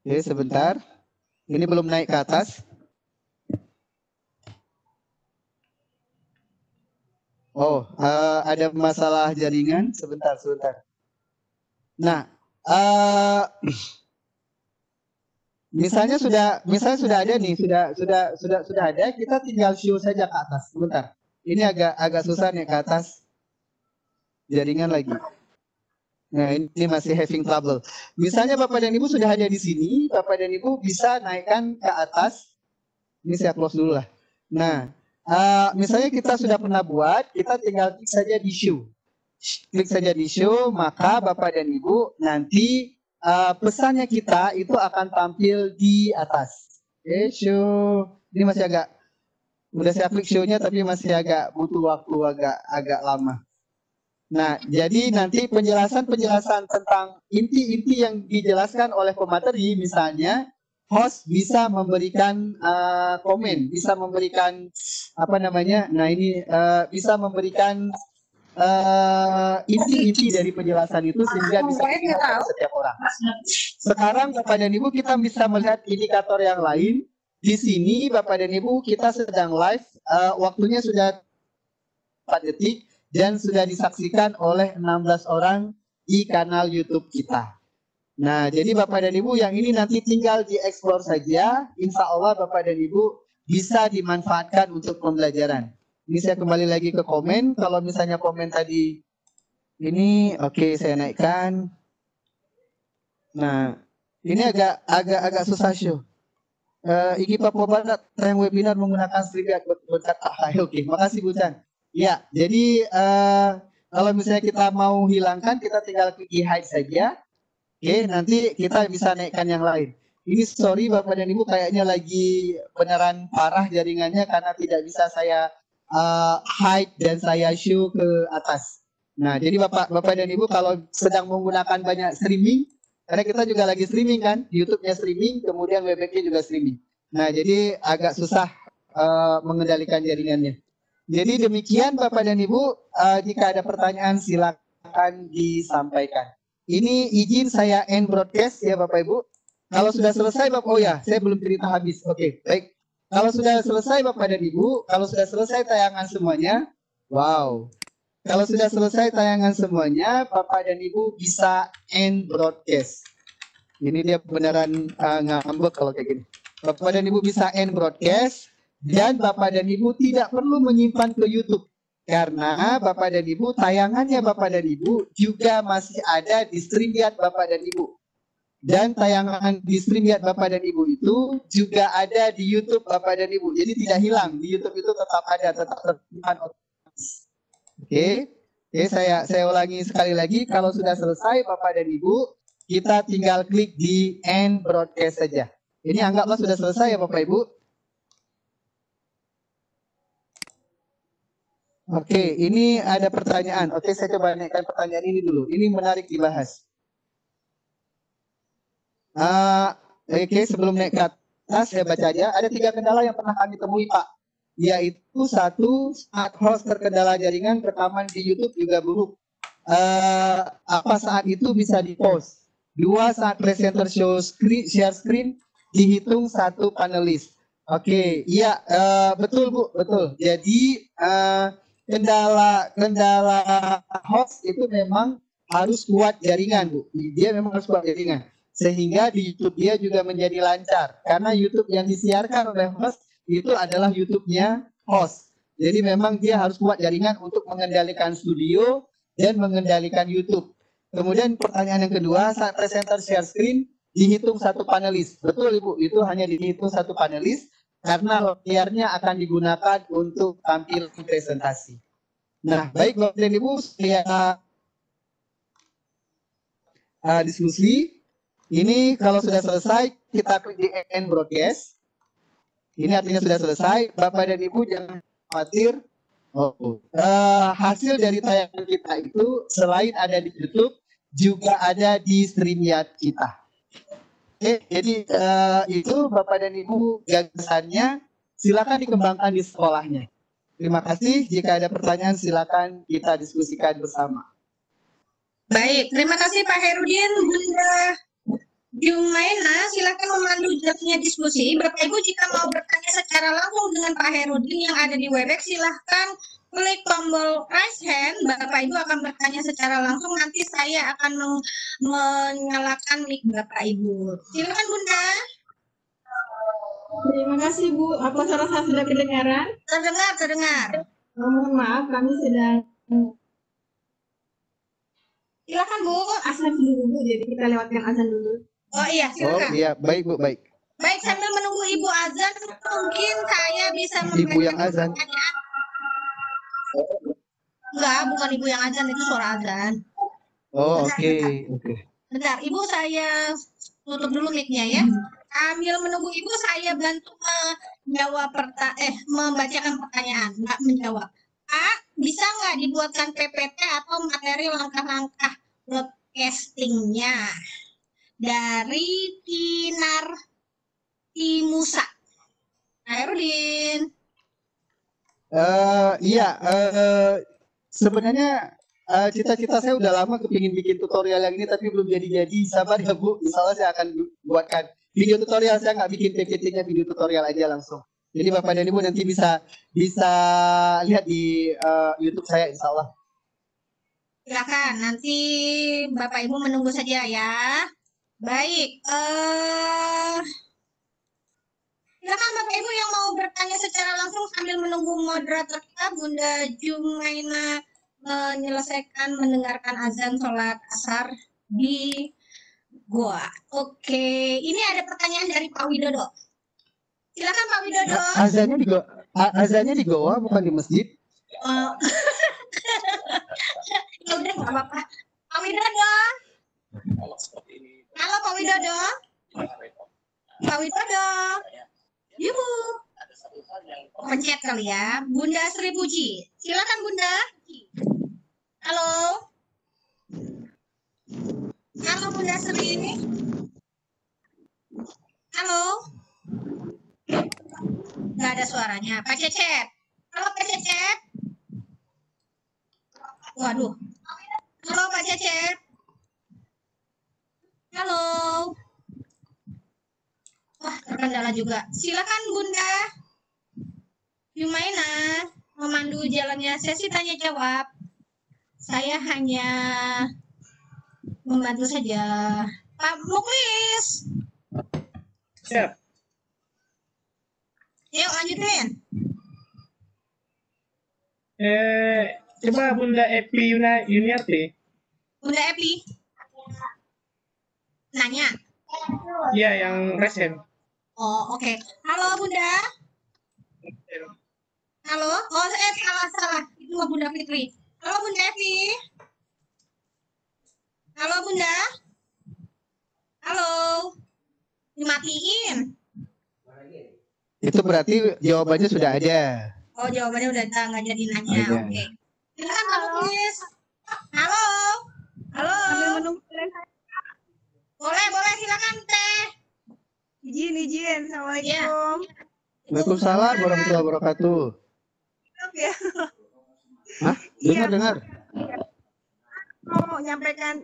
S5: oke, sebentar. Ini belum naik ke atas. Oh, ada masalah jaringan. Sebentar. Nah, misalnya sudah ada nih, sudah ada. Kita tinggal show saja ke atas. Sebentar. Ini agak susah nih ke atas. Jaringan lagi. Nah, ini masih having trouble. Misalnya Bapak dan Ibu sudah ada di sini, Bapak dan Ibu bisa naikkan ke atas. Ini saya close dulu lah. Nah, misalnya kita sudah pernah buat, kita tinggal klik saja di show. Klik saja di show, maka Bapak dan Ibu nanti pesannya kita itu akan tampil di atas. Oke, show. Ini masih udah saya klik show-nya tapi masih butuh waktu agak lama. Nah, jadi nanti penjelasan tentang inti-inti yang dijelaskan oleh pemateri, misalnya host bisa memberikan komen, bisa memberikan bisa memberikan inti-inti dari penjelasan itu sehingga bisa dilihat oleh setiap orang. Sekarang Bapak dan Ibu kita bisa melihat indikator yang lain. Di sini Bapak dan Ibu kita sedang live, waktunya sudah 4 detik. Dan sudah disaksikan oleh 16 orang di kanal YouTube kita. Nah, jadi Bapak dan Ibu yang ini nanti tinggal dieksplor saja. Insya Allah Bapak dan Ibu bisa dimanfaatkan untuk pembelajaran. Ini saya kembali lagi ke komen. Kalau misalnya komen tadi ini, oke, saya naikkan. Nah, ini agak susah show. Iki Pak Bapak tayang webinar menggunakan StreamYard berkat oke, makasih Bu Chan. Ya, jadi kalau misalnya kita mau hilangkan, kita tinggal klik hide saja. Oke, nanti kita bisa naikkan yang lain. Ini sorry Bapak dan Ibu, kayaknya lagi beneran parah jaringannya karena tidak bisa saya hide dan saya show ke atas. Nah, jadi Bapak dan Ibu kalau sedang menggunakan banyak streaming, karena kita juga lagi streaming kan, YouTube-nya streaming, kemudian webback-nya juga streaming. Nah, jadi agak susah mengendalikan jaringannya. Jadi demikian Bapak dan Ibu, jika ada pertanyaan silakan disampaikan. Ini izin saya end broadcast ya Bapak Ibu. Kalau sudah selesai Bapak, oh ya, saya belum cerita habis. Oke, baik. Kalau sudah selesai Bapak dan Ibu, kalau sudah selesai tayangan semuanya, wow. Kalau sudah selesai tayangan semuanya, Bapak dan Ibu bisa end broadcast. Ini dia beneran ngambek kalau kayak gini. Bapak dan Ibu bisa end broadcast dan Bapak dan Ibu tidak perlu menyimpan ke YouTube karena Bapak dan Ibu tayangannya Bapak dan Ibu juga masih ada di StreamYard Bapak dan Ibu. Dan tayangan di StreamYard Bapak dan Ibu itu juga ada di YouTube Bapak dan Ibu. Jadi tidak hilang, di YouTube itu tetap ada, tetap tersimpan. Oke, saya ulangi sekali lagi. Kalau sudah selesai Bapak dan Ibu, kita tinggal klik di end broadcast saja. Ini anggaplah sudah selesai ya Bapak Ibu. Oke, ini ada pertanyaan. Oke, saya coba naikkan pertanyaan ini dulu. Ini menarik dibahas. Oke, sebelum naik ke atas, saya baca aja. Ada 3 kendala yang pernah kami temui, Pak. Yaitu 1, saat host terkendala jaringan, rekaman di YouTube juga buruk. Apa saat itu bisa di-post? 2, saat presenter share screen, dihitung 1 panelis. Oke, iya, betul Bu, betul. Jadi, kendala host itu memang harus kuat jaringan Bu. Dia memang harus kuat jaringan sehingga di YouTube dia juga menjadi lancar karena YouTube yang disiarkan oleh host itu adalah YouTube-nya host. Jadi memang dia harus kuat jaringan untuk mengendalikan studio dan mengendalikan YouTube. Kemudian pertanyaan yang kedua, saat presenter share screen dihitung 1 panelis. Betul Ibu, itu hanya dihitung 1 panelis karena layarnya akan digunakan untuk tampil presentasi. Nah, baik Bapak dan Ibu, saya diskusi. Ini kalau sudah selesai, kita klik di end broadcast. Ini artinya sudah selesai. Bapak dan Ibu jangan khawatir. Hasil dari tayangan kita itu selain ada di YouTube, juga ada di StreamYard kita. Oke, jadi itu Bapak dan Ibu gagasannya silakan dikembangkan di sekolahnya. Terima kasih. Jika ada pertanyaan silakan kita diskusikan bersama.
S1: Baik, terima kasih Pak Herudin, Bunda Jumaina, silakan memandu jalannya diskusi. Bapak Ibu jika mau bertanya secara langsung dengan Pak Herudin yang ada di Webex, silahkan klik tombol raise hand. Bapak Ibu akan bertanya secara langsung. Nanti saya akan menyalakan mic Bapak Ibu. Silakan Bunda.
S2: Terima kasih Bu. Apa suara saya sudah kedengaran?
S1: Terdengar.
S2: Mohon maaf, kami sedang
S1: Silakan Bu.
S2: azan dulu Bu, jadi kita lewatkan azan dulu.
S1: Oh iya, silakan.
S5: Oh iya, baik Bu, baik.
S1: Baik, sambil menunggu Ibu azan, mungkin saya bisa
S5: Ibu yang azan.
S1: pertanyaan. Enggak, bukan Ibu yang azan, itu suara azan.
S5: Oh, oke.
S1: Bentar, Ibu saya tutup dulu mic-nya ya. Sambil menunggu Ibu, saya bantu menjawab membacakan pertanyaan, nggak menjawab. Pak, bisa nggak dibuatkan PPT atau materi langkah-langkah broadcastingnya dari Tinar Timusa? Herudin.
S5: Iya, sebenarnya cita-cita saya udah lama kepingin bikin tutorial yang ini tapi belum jadi-jadi. Sabar ya Bu, insyaallah saya akan buatkan video tutorial. Saya nggak bikin PPT-nya, video tutorial aja langsung. Jadi Bapak dan Ibu nanti bisa lihat di YouTube saya insyaallah.
S1: Silakan, nanti Bapak Ibu menunggu saja ya. Baik, silakan Bapak Ibu yang mau bertanya secara langsung sambil menunggu moderator kita Bunda Jumaina menyelesaikan mendengarkan azan sholat asar di Goa. Oke, ini ada pertanyaan dari Pak Widodo. Silakan Pak Widodo.
S5: Azannya di Goa bukan di masjid.
S1: Ya udah nggak apa-apa. Pak Widodo. Halo Pak Widodo. Pak Widodo. Ibu. Pencet kali ya. Bunda Sri Puji. Silakan Bunda. Halo. Halo Bunda Sri. Halo. Nggak ada suaranya. Pak Cecep. Halo Pak Cecep. Waduh. Halo Pak Cecep. Halo. Wah, terkendala juga. Silakan Bunda Yumaina memandu jalannya sesi tanya jawab. Saya hanya membantu saja. Pak Muklis.
S3: Siap.
S1: Yuk lanjutin.
S3: Coba Bunda Epi Yuniarti.
S1: Bunda Epi. Nanya.
S3: Iya, yang resen.
S1: Oh, oke. Halo Bunda. Halo. Oh, salah. Itu mah Bunda Fitri. Halo Bunda Epi. Halo Bunda. Halo. Dimatiin.
S5: Itu berarti jawabannya sudah ada.
S1: Oh, jawabannya udah nggak jadi nanya.
S5: Ada.
S1: Oke. Silakan Pak Muklis. Halo. Halo.
S2: Sambil menunggu
S1: Boleh silakan Teh.
S2: izin. Assalamualaikum.
S5: Waalaikumsalam warahmatullahi wabarakatuh.
S2: Maaf ya.
S5: Hah?
S2: Iya.
S5: Dengar.
S2: Mau menyampaikan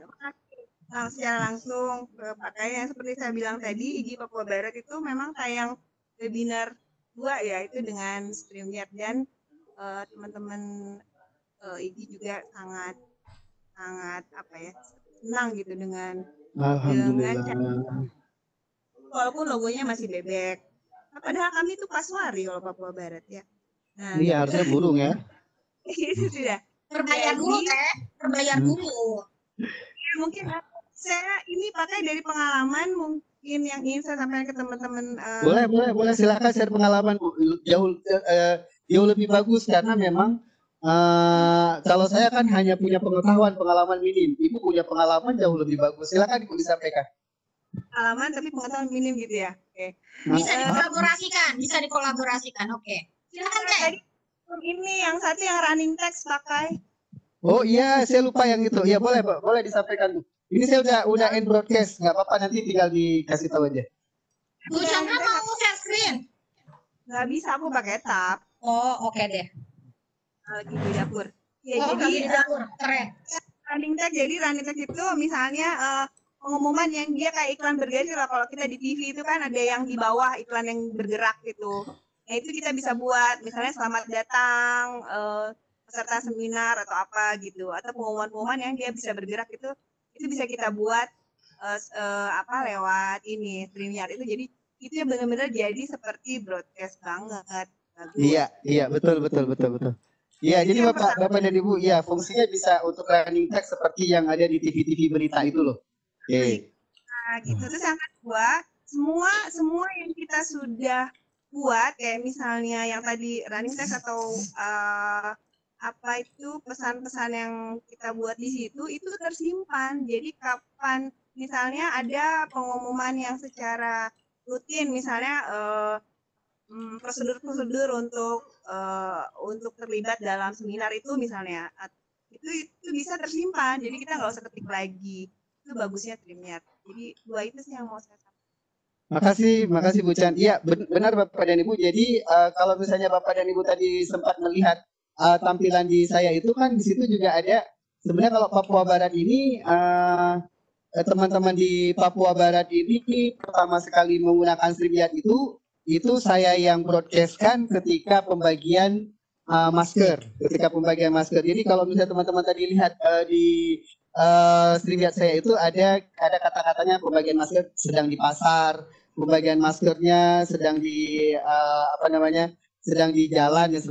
S2: secara langsung ke Pak Kaya yang seperti saya bilang tadi, IGI Papua Barat itu memang tayang webinar 2 ya, itu dengan StreamYard dan teman-teman IGI juga sangat apa ya, senang gitu dengan
S5: Alhamdulillah.
S2: walaupun logonya masih bebek. Nah, padahal kami itu Paswari kalau Papua Barat ya. Nah,
S5: Iya, harusnya burung ya.
S2: itu sudah.
S1: Berbayar dulu Teh. Berbayar dulu.
S2: Ya, mungkin saya ini pakai dari pengalaman mungkin yang ingin saya sampaikan ke teman-teman.
S5: Boleh silakan share pengalaman Bu. Jauh lebih bagus karena memang kalau saya kan hanya punya pengalaman minim. Ibu punya pengalaman jauh lebih bagus. Silakan Ibu disampaikan.
S2: Pengalaman tapi pengetahuan minim gitu ya. Oke.
S1: Bisa dikolaborasikan. Oke. Silakan Teh.
S2: Tadi ini yang satu yang running text pakai.
S5: Oh iya, saya lupa yang itu. Ya boleh Pak, boleh disampaikan Bu. Ini saya udah end broadcast, nggak apa-apa nanti tinggal dikasih tahu aja.
S1: Bu Chandra mau share screen?
S2: Nggak bisa, aku pakai tab.
S1: Oh, oke deh.
S2: Lagi di dapur. Ya,
S1: Oh,
S2: jadi
S1: lagi di dapur. Keren.
S2: running text itu misalnya pengumuman yang dia kayak iklan bergaris lah. Kalau kita di TV itu kan ada yang di bawah iklan yang bergerak gitu. Nah itu kita bisa buat misalnya selamat datang peserta seminar atau apa gitu, atau pengumuman-pengumuman yang dia bisa bergerak itu bisa kita buat lewat ini StreamYard itu. Jadi itu ya benar-benar jadi seperti broadcast banget. Bagus.
S5: Iya, betul. Iya, jadi Bapak dan Ibu, ya fungsinya bisa untuk running text seperti yang ada di TV-TV berita itu loh. Oke.
S2: Nah, gitu. Terus yang kedua, semua yang kita sudah buat kayak misalnya yang tadi running text atau apa itu pesan-pesan yang kita buat di situ itu tersimpan. Jadi kapan misalnya ada pengumuman yang secara rutin misalnya prosedur-prosedur untuk terlibat dalam seminar itu misalnya itu bisa tersimpan. Jadi kita nggak usah ketik lagi. Itu bagusnya StreamYard. Jadi dua itu sih yang mau saya sampaikan.
S5: Makasih Bu Chan. Iya, benar Bapak dan Ibu. Jadi kalau misalnya Bapak dan Ibu tadi sempat melihat tampilan di saya itu kan di situ juga ada sebenarnya kalau Papua Barat ini teman-teman di Papua Barat ini pertama sekali menggunakan StreamYard itu saya yang broadcastkan ketika pembagian masker. Jadi kalau misalnya teman-teman tadi lihat di StreamYard saya itu ada kata-katanya pembagian masker sedang di pasar, pembagian maskernya sedang di sedang di jalan ya.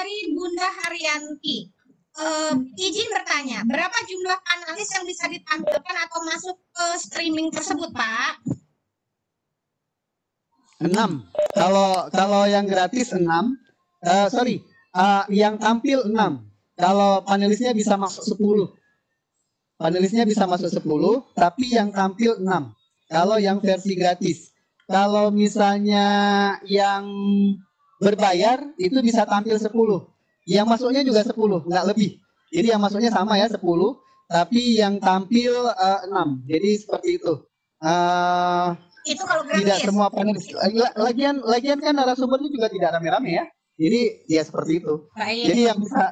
S1: dari Bunda Haryanti. Izin bertanya, berapa jumlah analis yang bisa ditampilkan atau masuk ke streaming tersebut, Pak?
S5: 6. Kalau yang gratis 6. Yang tampil 6. Kalau panelisnya bisa masuk 10. Panelisnya bisa masuk 10, tapi yang tampil 6. Kalau yang versi gratis. Kalau misalnya yang berbayar itu bisa tampil 10. Yang masuknya juga 10, nggak lebih. Jadi yang masuknya sama ya 10, tapi yang tampil 6. Jadi seperti itu.
S1: Itu kalau gratis.
S5: Tidak semua panelis. Lagian kan narasumbernya juga tidak rame-rame ya. Jadi ya seperti itu.
S1: Baik.
S5: Jadi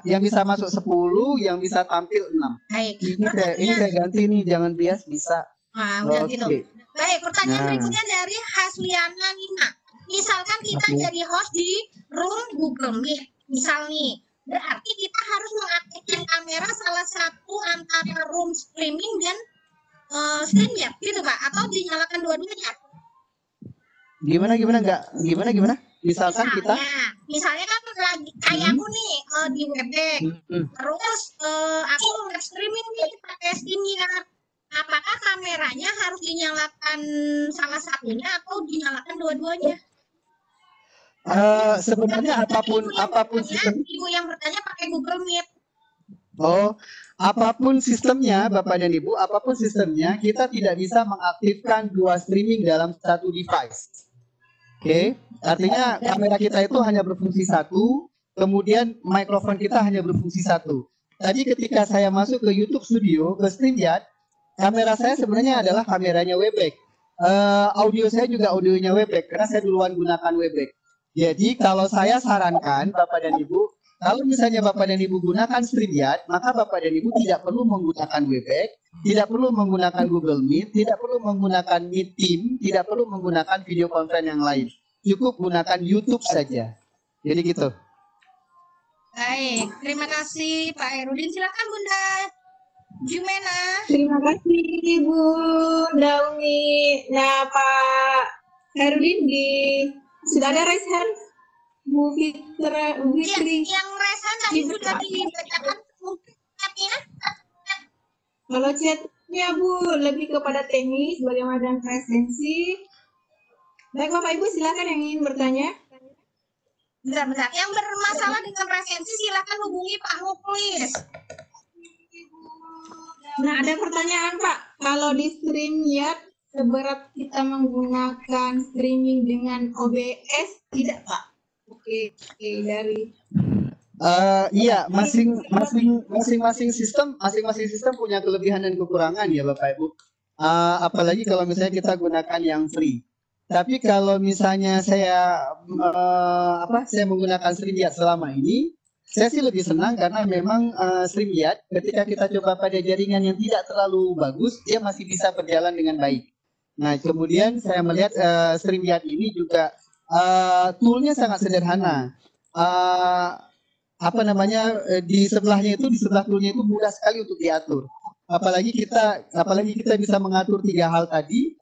S5: yang bisa masuk 10, yang bisa tampil 6.
S1: Baik.
S5: Ini saya ganti nih, jangan bias bisa.
S1: Nah, udah
S5: Oke.
S1: gitu. Baik, pertanyaan
S5: Nah.
S1: berikutnya dari Hasliana Nina. Misalkan kita
S5: Oke.
S1: jadi host di room Google Meet, misal nih, berarti kita harus mengaktifkan kamera salah satu antara room streaming dan StreamYard, gitu Pak? Atau dinyalakan dua-duanya?
S5: Gimana? Misalkan kita
S1: Misalnya kan lagi kayak aku nih di Webex, terus aku live streaming nih pakai StreamYard. Apakah kameranya harus dinyalakan salah satunya atau dinyalakan dua-duanya?
S5: sebenarnya apapun sistem.
S1: Ibu yang bertanya pakai Google Meet.
S5: Apapun sistemnya, Bapak dan Ibu, apapun sistemnya, kita tidak bisa mengaktifkan dua streaming dalam satu device. Oke, artinya kamera kita itu hanya berfungsi satu, kemudian mikrofon kita hanya berfungsi satu. Tadi ketika saya masuk ke YouTube Studio, ke StreamYard, kamera saya sebenarnya adalah kameranya Webex. Audio saya juga audionya Webex, karena saya duluan gunakan Webex. Jadi kalau saya sarankan Bapak dan Ibu, kalau misalnya Bapak dan Ibu gunakan StreamYard, maka Bapak dan Ibu tidak perlu menggunakan Webex, tidak perlu menggunakan Google Meet, tidak perlu menggunakan Meet Team, tidak perlu menggunakan video conference yang lain. Cukup gunakan YouTube saja. Jadi gitu.
S1: Baik, terima kasih Pak Herudin. Silakan Bunda Jumena.
S2: Terima kasih Bu Daumi. Nah Pak Herudin sudah ada raise hand? Bu Fitri.
S1: Yang resan tadi sudah dibacakan mungkin chatnya.
S2: Kalau chatnya Bu lebih kepada teknis, bagaimana presensi. Baik Bapak Ibu silakan yang ingin bertanya.
S1: Bentar. Yang bermasalah dengan presensi silakan hubungi Pak Muklis.
S2: Nah ada pertanyaan Pak, kalau di StreamYard seberat kita menggunakan streaming dengan OBS tidak Pak? Oke, dari
S5: Iya, masing-masing sistem punya kelebihan dan kekurangan ya Bapak Ibu. Apalagi kalau misalnya kita gunakan yang free. Tapi kalau misalnya saya menggunakan StreamYard selama ini, saya sih lebih senang karena memang StreamYard ketika kita coba pada jaringan yang tidak terlalu bagus, dia masih bisa berjalan dengan baik. Nah, kemudian saya melihat StreamYard ini juga toolnya sangat sederhana. Di sebelah toolnya itu mudah sekali untuk diatur. Apalagi kita bisa mengatur 3 hal tadi.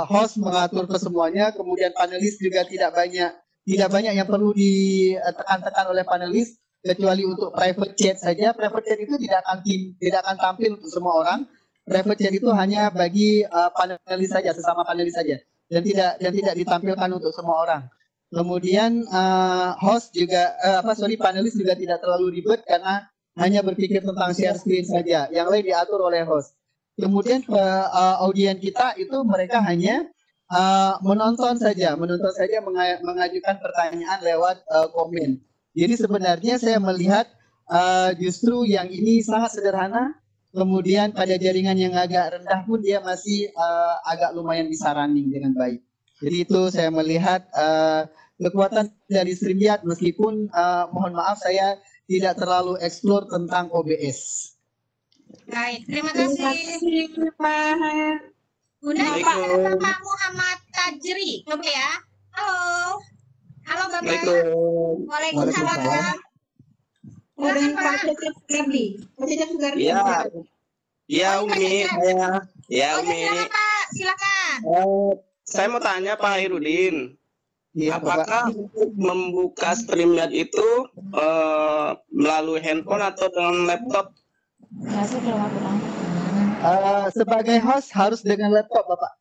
S5: Host mengatur ke semuanya, kemudian panelis juga tidak banyak yang perlu ditekan-tekan oleh panelis kecuali untuk private chat saja. Private chat itu tidak akan tampil untuk semua orang. Private chat itu hanya bagi panelis saja, sesama panelis saja, dan tidak ditampilkan untuk semua orang. Kemudian panelis juga tidak terlalu ribet karena hanya berpikir tentang share screen saja. Yang lain diatur oleh host. Kemudian audien kita itu mereka hanya menonton saja, mengajukan pertanyaan lewat komen. Jadi sebenarnya saya melihat justru yang ini sangat sederhana. Kemudian pada jaringan yang agak rendah pun dia masih agak lumayan bisa running dengan baik. Jadi itu saya melihat kekuatan dari StreamYard meskipun mohon maaf saya tidak terlalu explore tentang OBS.
S1: Baik, terima kasih.
S2: Pak.
S1: Bunda, ada Pak Muhammad Tajri. Coba ya. Halo Bapak. Waalaikumsalam.
S2: Dan Pak Cecep Sugardi. Pak Cecep Sugardi.
S8: Iya Umi, saya. Ya Umi.
S1: Silakan Pak, silakan.
S8: Saya mau tanya Pak Herudin.
S5: Iya, Bapak.
S8: Apakah untuk membuka StreamYard itu melalui handphone atau dengan laptop?
S5: Sebagai host harus dengan laptop, Bapak.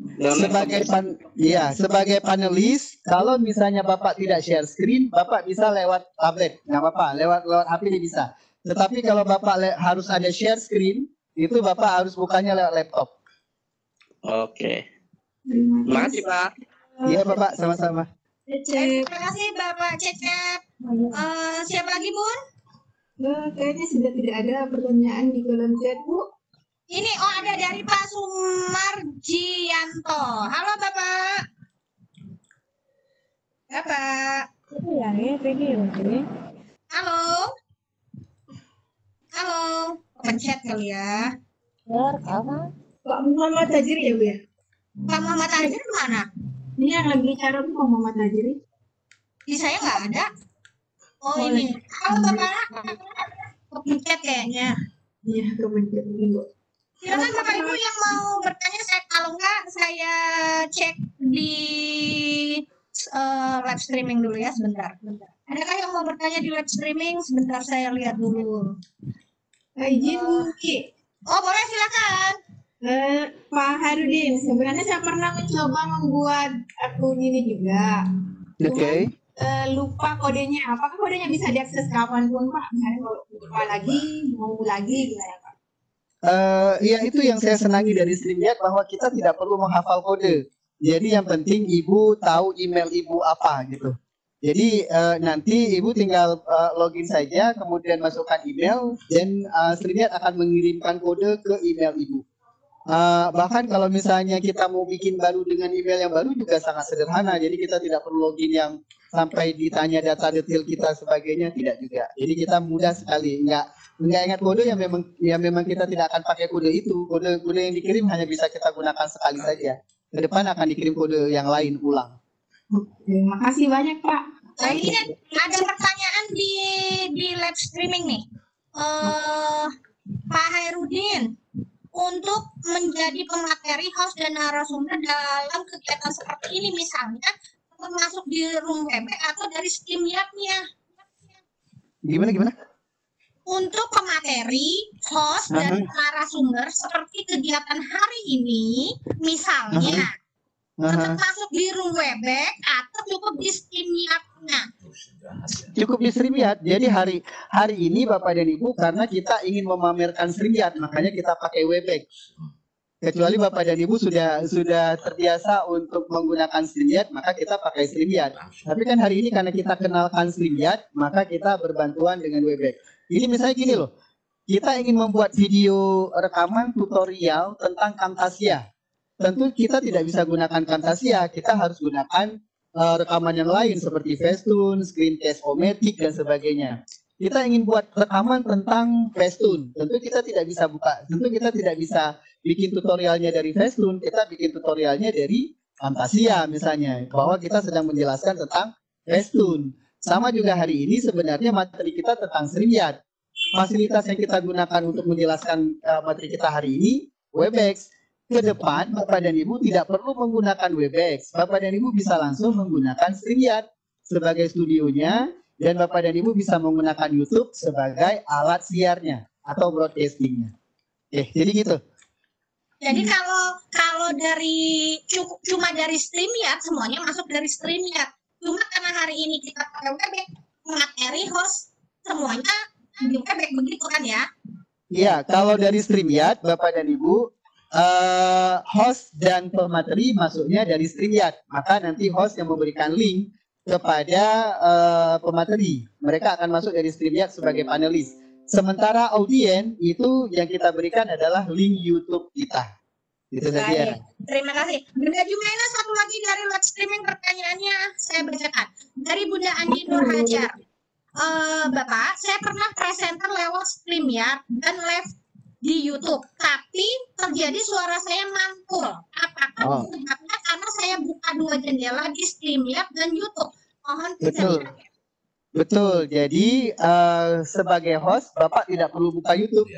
S8: Dengan
S5: Sebagai sebagai panelis, kalau misalnya Bapak tidak share screen, Bapak bisa lewat tablet, nggak apa-apa, lewat HP bisa. Tetapi kalau Bapak harus ada share screen, itu Bapak harus bukanya lewat laptop.
S8: Oke. Terima kasih, Pak.
S5: Iya, Bapak, sama-sama.
S1: Terima kasih Bapak Cecep. Siapa lagi, Bun?
S2: Kayaknya sudah tidak ada pertanyaan di kolom chat, Bu.
S1: Ini ada dari Pak Sumarjianto. Halo Bapak. Bapak. Halo. Halo. Pencet kali ya.
S2: Pak Muhammad Tajiri ya, Bu ya?
S1: Pak Muhammad Tajir mana?
S2: Ini yang lagi bicara Bu Pak Muhammad Tajiri.
S1: Di saya nggak ada. Oh ini. Halo Bapak. Pencet kayaknya.
S2: Iya, kemudian Bu.
S1: Silakan Bapak Ibu yang mau bertanya, kalau enggak saya cek di live streaming dulu ya sebentar. Adakah yang mau bertanya di live streaming? Sebentar saya lihat dulu.
S2: Izin Bu Ki.
S1: Oh boleh silakan.
S2: Pak Harudin, sebenarnya saya pernah mencoba membuat akun ini juga.
S5: Oke.
S2: Lupa kodenya. Apakah kodenya bisa diakses kapanpun Pak? Misalnya kalau lupa lagi, mau lagi gimana Pak?
S5: Iya, itu yang saya senangi dari StreamYard, bahwa kita tidak perlu menghafal kode. Jadi yang penting Ibu tahu email Ibu apa gitu. Jadi nanti Ibu tinggal login saja, kemudian masukkan email, dan StreamYard akan mengirimkan kode ke email Ibu. Bahkan kalau misalnya kita mau bikin baru dengan email yang baru juga sangat sederhana. Jadi kita tidak perlu login yang sampai ditanya data detail kita sebagainya, tidak juga. Jadi kita mudah sekali, nggak ingat kode yang memang kita tidak akan pakai kode itu. Kode yang dikirim hanya bisa kita gunakan sekali saja. Ke depan akan dikirim kode yang lain ulang.
S2: Terima kasih banyak Pak.
S1: Nah, ini ada pertanyaan di live streaming nih. Pak Hairudin, untuk menjadi pemateri, host dan narasumber dalam kegiatan seperti ini, misalnya termasuk di room webex atau dari StreamYard-nya.
S5: Gimana?
S1: Untuk pemateri, host dan narasumber seperti kegiatan hari ini, misalnya termasuk di room webex atau cukup di StreamYard-nya?
S5: Cukup di StreamYard. Jadi hari ini Bapak dan Ibu, karena kita ingin memamerkan StreamYard, makanya kita pakai webex. Kecuali Bapak dan Ibu sudah terbiasa untuk menggunakan StreamYard, maka kita pakai StreamYard. Tapi kan hari ini karena kita kenalkan StreamYard, maka kita berbantuan dengan webex. Ini misalnya gini loh, kita ingin membuat video rekaman tutorial tentang Camtasia. Tentu kita tidak bisa gunakan Camtasia, kita harus gunakan rekaman yang lain seperti Facetune, Screencast-O-Matic dan sebagainya. Kita ingin buat rekaman tentang Facetune, tentu kita tidak bisa bikin tutorialnya dari Facetune, kita bikin tutorialnya dari Camtasia misalnya, bahwa kita sedang menjelaskan tentang Facetune. Sama juga hari ini sebenarnya materi kita tentang StreamYard. Fasilitas yang kita gunakan untuk menjelaskan materi kita hari ini, webex. Ke depan Bapak dan Ibu tidak perlu menggunakan webex. Bapak dan Ibu bisa langsung menggunakan StreamYard sebagai studionya, dan Bapak dan Ibu bisa menggunakan YouTube sebagai alat siarnya atau broadcastingnya. Jadi gitu.
S1: Jadi kalau dari cuma dari StreamYard, semuanya masuk dari StreamYard. Cuma karena hari ini kita pakai webex, materi host semuanya di webex, begitu kan ya?
S5: Iya, kalau dari StreamYard Bapak dan Ibu, host dan pemateri masuknya dari StreamYard. Maka nanti host yang memberikan link kepada pemateri, mereka akan masuk dari StreamYard sebagai panelis. Sementara audien itu yang kita berikan adalah link YouTube kita. Itu saja.
S1: Terima kasih. Bunda Jumaina, satu lagi dari live streaming pertanyaannya saya bacakan. Dari Bunda Andi Nur Hajar. Bapak, saya pernah presenter lewat StreamYard dan live di YouTube, tapi terjadi suara saya mantul. Apakah sebabnya karena saya buka dua jendela di StreamYard dan YouTube? Mohon penjelasannya.
S5: Betul. Jadi sebagai host Bapak tidak perlu buka YouTube.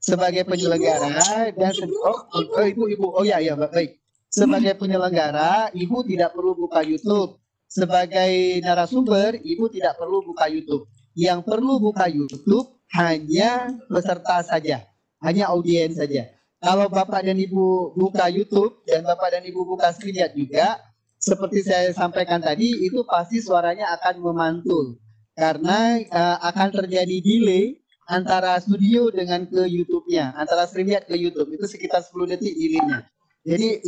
S5: Sebagai penyelenggara dan ibu. Oh ya, baik. sebagai penyelenggara, Ibu tidak perlu buka YouTube. Sebagai narasumber, Ibu tidak perlu buka YouTube. Yang perlu buka YouTube hanya peserta saja, hanya audiens saja. Kalau Bapak dan Ibu buka YouTube dan Bapak dan Ibu buka StreamYard juga, seperti saya sampaikan tadi, itu pasti suaranya akan memantul karena akan terjadi delay antara studio dengan ke YouTube-nya, antara StreamYard ke YouTube itu sekitar 10 detik delaynya. Jadi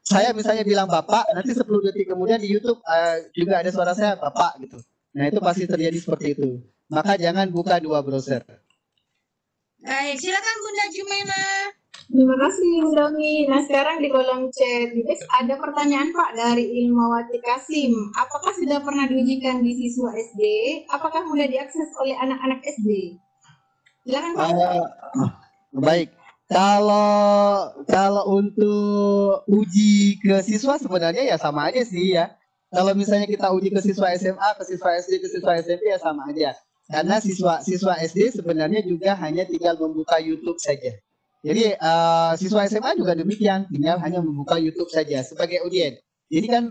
S5: saya misalnya bilang Bapak, nanti 10 detik kemudian di YouTube juga ada suara saya Bapak gitu. Nah itu pasti terjadi seperti itu. Maka jangan buka dua browser.
S1: Baik, silakan Bunda Jumaina.
S2: Terima kasih Bunda Umi. Nah sekarang di kolom chat ada pertanyaan Pak dari Ilmawati Kasim. Apakah sudah pernah diujikan di siswa SD? Apakah mudah diakses oleh anak-anak SD? Silakan Pak.
S5: Baik. Kalau untuk uji ke siswa sebenarnya ya sama aja sih ya. Kalau misalnya kita uji ke siswa SMA, ke siswa SD, ke siswa SMP ya sama aja. Karena siswa SD sebenarnya juga hanya tinggal membuka YouTube saja. Jadi siswa SMA juga demikian, tinggal hanya membuka YouTube saja sebagai audiens. Jadi kan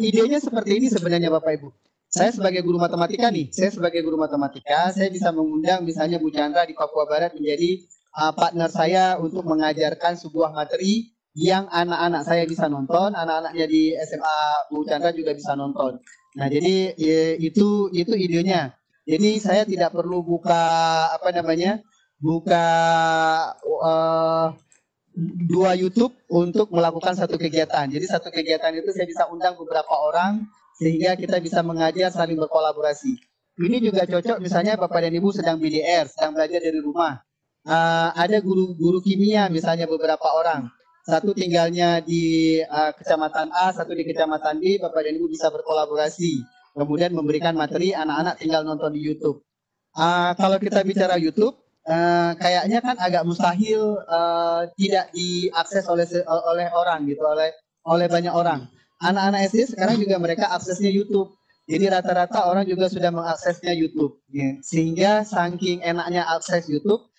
S5: idenya seperti ini sebenarnya Bapak Ibu. Saya sebagai guru matematika nih, saya bisa mengundang misalnya Bu Chandra di Papua Barat menjadi partner saya untuk mengajarkan sebuah materi yang anak-anak saya bisa nonton, anak-anaknya di SMA Bu Chandra juga bisa nonton. Nah jadi itu idenya. Jadi saya tidak perlu buka dua YouTube untuk melakukan satu kegiatan. Jadi satu kegiatan itu saya bisa undang beberapa orang sehingga kita bisa mengajar saling berkolaborasi. Ini juga cocok misalnya Bapak dan Ibu sedang BDR, sedang belajar dari rumah. Ada guru kimia misalnya beberapa orang. Satu tinggalnya di kecamatan A, satu di kecamatan B, Bapak dan Ibu bisa berkolaborasi. Kemudian memberikan materi, anak-anak tinggal nonton di YouTube. Kalau kita bicara YouTube, kayaknya kan agak mustahil tidak diakses oleh orang gitu, oleh banyak orang. Anak-anak SD sekarang juga mereka aksesnya YouTube. Jadi rata-rata orang juga sudah mengaksesnya YouTube. Ya. Sehingga saking enaknya akses YouTube,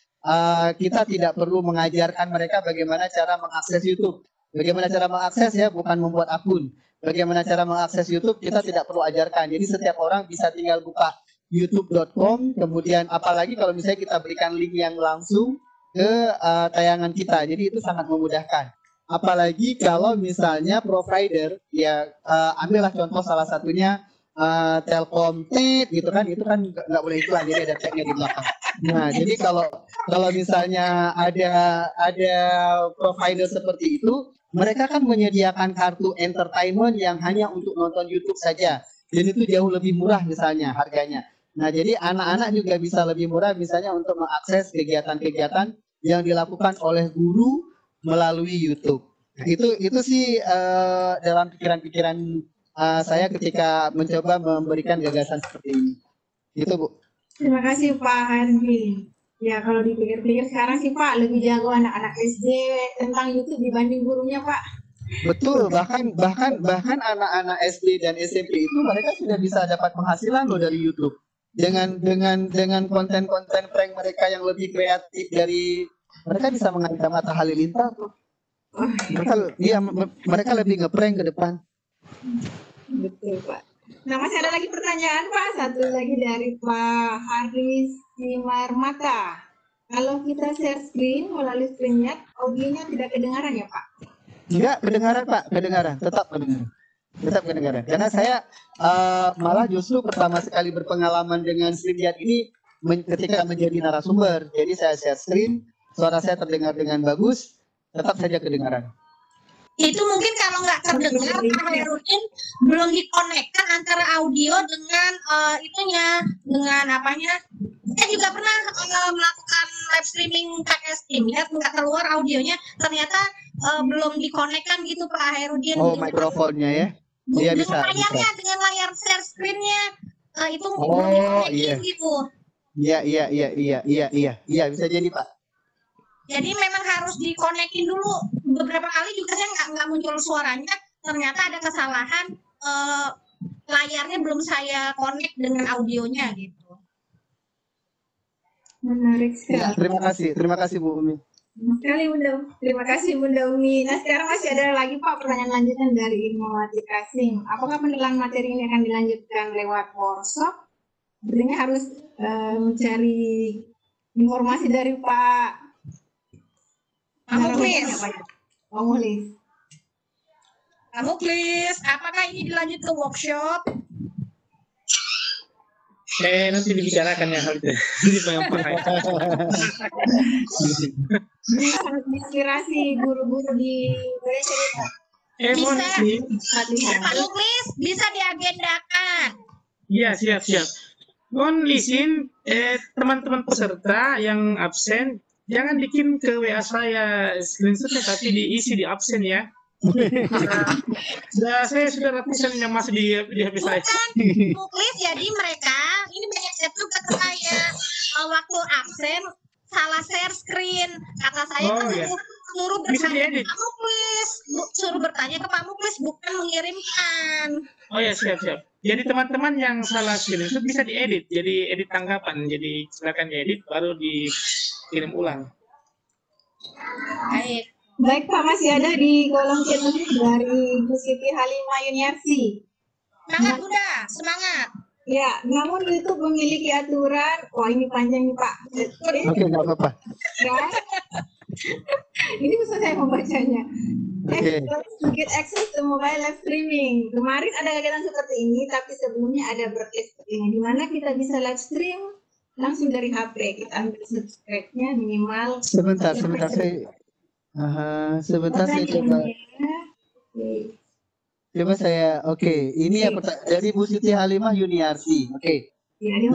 S5: kita tidak perlu mengajarkan mereka bagaimana cara mengakses YouTube. Bagaimana cara mengakses ya, bukan membuat akun. Bagaimana cara mengakses YouTube kita tidak perlu ajarkan. Jadi setiap orang bisa tinggal buka youtube.com, kemudian apalagi kalau misalnya kita berikan link yang langsung ke tayangan kita. Jadi itu sangat memudahkan. Apalagi kalau misalnya provider, ya ambillah contoh salah satunya Telkom gitu kan, itu kan nggak boleh iklan, jadi ada tagnya di belakang. Nah, jadi kalau misalnya ada provider seperti itu, mereka kan menyediakan kartu entertainment yang hanya untuk nonton YouTube saja, dan itu jauh lebih murah misalnya harganya. Nah, jadi anak-anak juga bisa lebih murah misalnya untuk mengakses kegiatan-kegiatan yang dilakukan oleh guru melalui YouTube. Nah, itu sih dalam pikiran-pikiran saya ketika mencoba memberikan gagasan seperti ini. Gitu, Bu.
S2: Terima kasih Pak Harvin. Ya kalau dipikir-pikir sekarang sih Pak lebih jago anak-anak SD tentang YouTube dibanding gurunya Pak.
S5: Betul, bahkan anak-anak SD dan SMP itu mereka sudah bisa dapat penghasilan loh dari YouTube. Dengan konten-konten prank mereka yang lebih kreatif dari mereka bisa mengancam Atta Halilintar tuh. Mereka lebih ngeprank ke depan.
S2: Betul Pak. Nah masih ada lagi pertanyaan Pak, satu lagi dari Pak Haris Simarmata. Kalau kita share screen melalui StreamYard, audionya tidak kedengaran ya Pak?
S5: Enggak, kedengaran Pak, tetap kedengaran. Karena saya malah justru pertama sekali berpengalaman dengan StreamYard ini ketika menjadi narasumber. Jadi saya share screen, suara saya terdengar dengan bagus, tetap saja kedengaran.
S1: Itu mungkin kalau nggak terdengar Pak Herudin belum dikonekkan antara audio dengan dengan apanya. Saya juga pernah melakukan live streaming pakai StreamYard, nggak keluar audionya, ternyata belum dikonekkan gitu Pak Herudin.
S5: Oh, mikrofonnya ya? Iya bisa.
S1: Dengan layar share screen-nya itu
S5: iya.
S1: Gitu.
S5: Iya bisa jadi Pak.
S1: Jadi memang harus dikonekin dulu. Beberapa kali juga saya nggak muncul suaranya. Ternyata ada kesalahan layarnya belum saya connect dengan audionya gitu.
S2: Menarik sekali.
S5: Ya, terima kasih Bu Umi.
S2: Sekali Bunda. Terima kasih Bunda Umi. Nah sekarang masih ada lagi Pak pertanyaan lanjutan dari Irmawati Kasim. Apakah penilaian materi ini akan dilanjutkan lewat workshop? Sebenarnya harus mencari informasi dari Pak
S1: Muklis.
S2: Pak Muhlis.
S1: Pak Muklis, apakah ini dilanjut ke workshop?
S3: Nanti dibicarakan ya hal itu di pengampunan.
S2: Harus inspirasi guru-guru di Indonesia nih, Pak.
S3: Mohon
S1: Bisa.
S3: izin.
S2: Latihan.
S1: Pak Muklis, bisa diagendakan.
S3: Iya, siap. Mohon izin teman-teman peserta yang absen jangan bikin ke WA saya screenshotnya, tapi diisi di absen ya. Saya sudah ratusan yang masih di HP saya.
S1: Bukan Muklis, jadi mereka ini banyak chat juga ke saya. Waktu absen salah share screen. Kata saya
S3: Oh,
S1: kan
S3: iya.
S1: suruh
S3: Bisa
S1: bertanya ke
S3: diedit.
S1: Pak Muklis, suruh bertanya ke Pak Muklis, bukan mengirimkan.
S3: Oh ya, siap. Jadi teman-teman yang salah screenshot bisa diedit, jadi edit tanggapan. Jadi silakan diedit baru dikirim ulang.
S1: Baik.
S2: Baik Pak, masih ada di kolom chat dari Bu Siti Halimah Yuniarsi.
S1: Semangat Bunda, semangat.
S2: Ya, namun YouTube memiliki aturan. Wah ini panjang nih Pak.
S5: Oke, nggak apa-apa.
S2: Kan? Ini susah saya membacanya.
S5: Oke.
S2: To get access to mobile live streaming. Kemarin ada kegiatan seperti ini, tapi sebelumnya ada broadcast seperti ini, di mana kita bisa live stream langsung dari HP. Kita ambil subscribe-nya minimal.
S5: Sebentar saya. Sebentar saya coba. Coba saya. Oke, ini ya dari Bu Siti Halimah Yuniarsi. Oke.
S2: Ya, ini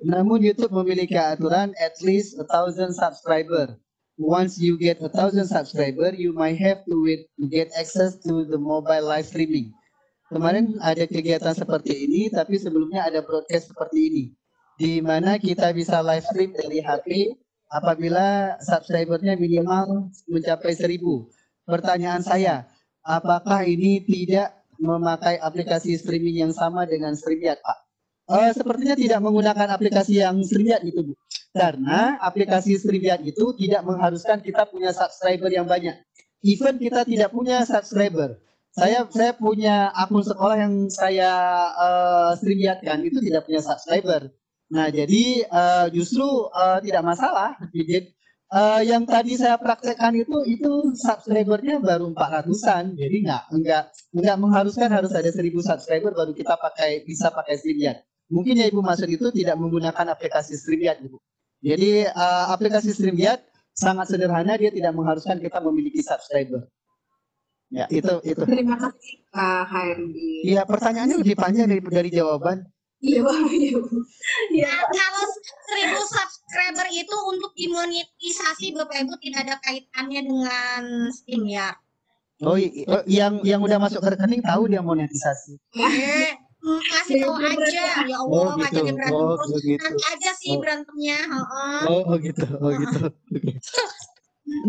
S5: Namun YouTube memiliki aturan at least 1,000 subscriber. Once you get 1,000 subscriber, you might have to wait to get access to the mobile live streaming. Kemarin ada kegiatan seperti ini, tapi sebelumnya ada broadcast seperti ini, di mana kita bisa live stream dari HP apabila subscribernya minimal mencapai 1.000. Pertanyaan saya, apakah ini tidak memakai aplikasi streaming yang sama dengan StreamYard, Pak? Sepertinya tidak menggunakan aplikasi yang StreamYard itu, Bu. Karena aplikasi StreamYard itu tidak mengharuskan kita punya subscriber yang banyak. Even kita tidak punya subscriber. Saya punya akun sekolah yang saya StreamYard kan, itu tidak punya subscriber. Nah, jadi justru tidak masalah. Jadi, yang tadi saya praktekkan itu subscribernya baru 400-an. Jadi nggak mengharuskan harus ada 1.000 subscriber baru kita bisa pakai StreamYard. Mungkin ya Ibu maksud itu tidak menggunakan aplikasi StreamYard, Ibu. Jadi aplikasi StreamYard sangat sederhana, dia tidak mengharuskan kita memiliki subscriber. Ya, itu.
S2: Terima kasih Pak Hairudi.
S5: Iya, pertanyaannya lebih panjang dari jawaban.
S2: Iya, Bang. Iya.
S1: Nah, kalau 1.000 subscriber itu untuk dimonetisasi Bapak Ibu tidak ada kaitannya dengan StreamYard.
S5: Oh, yang udah masuk ke rekening tahu dia monetisasi.
S1: Kasih tahu aja, ya Allah, nggak jadi berantem terus.
S5: gitu.
S1: Nanti aja sih berantemnya.
S5: Oh gitu.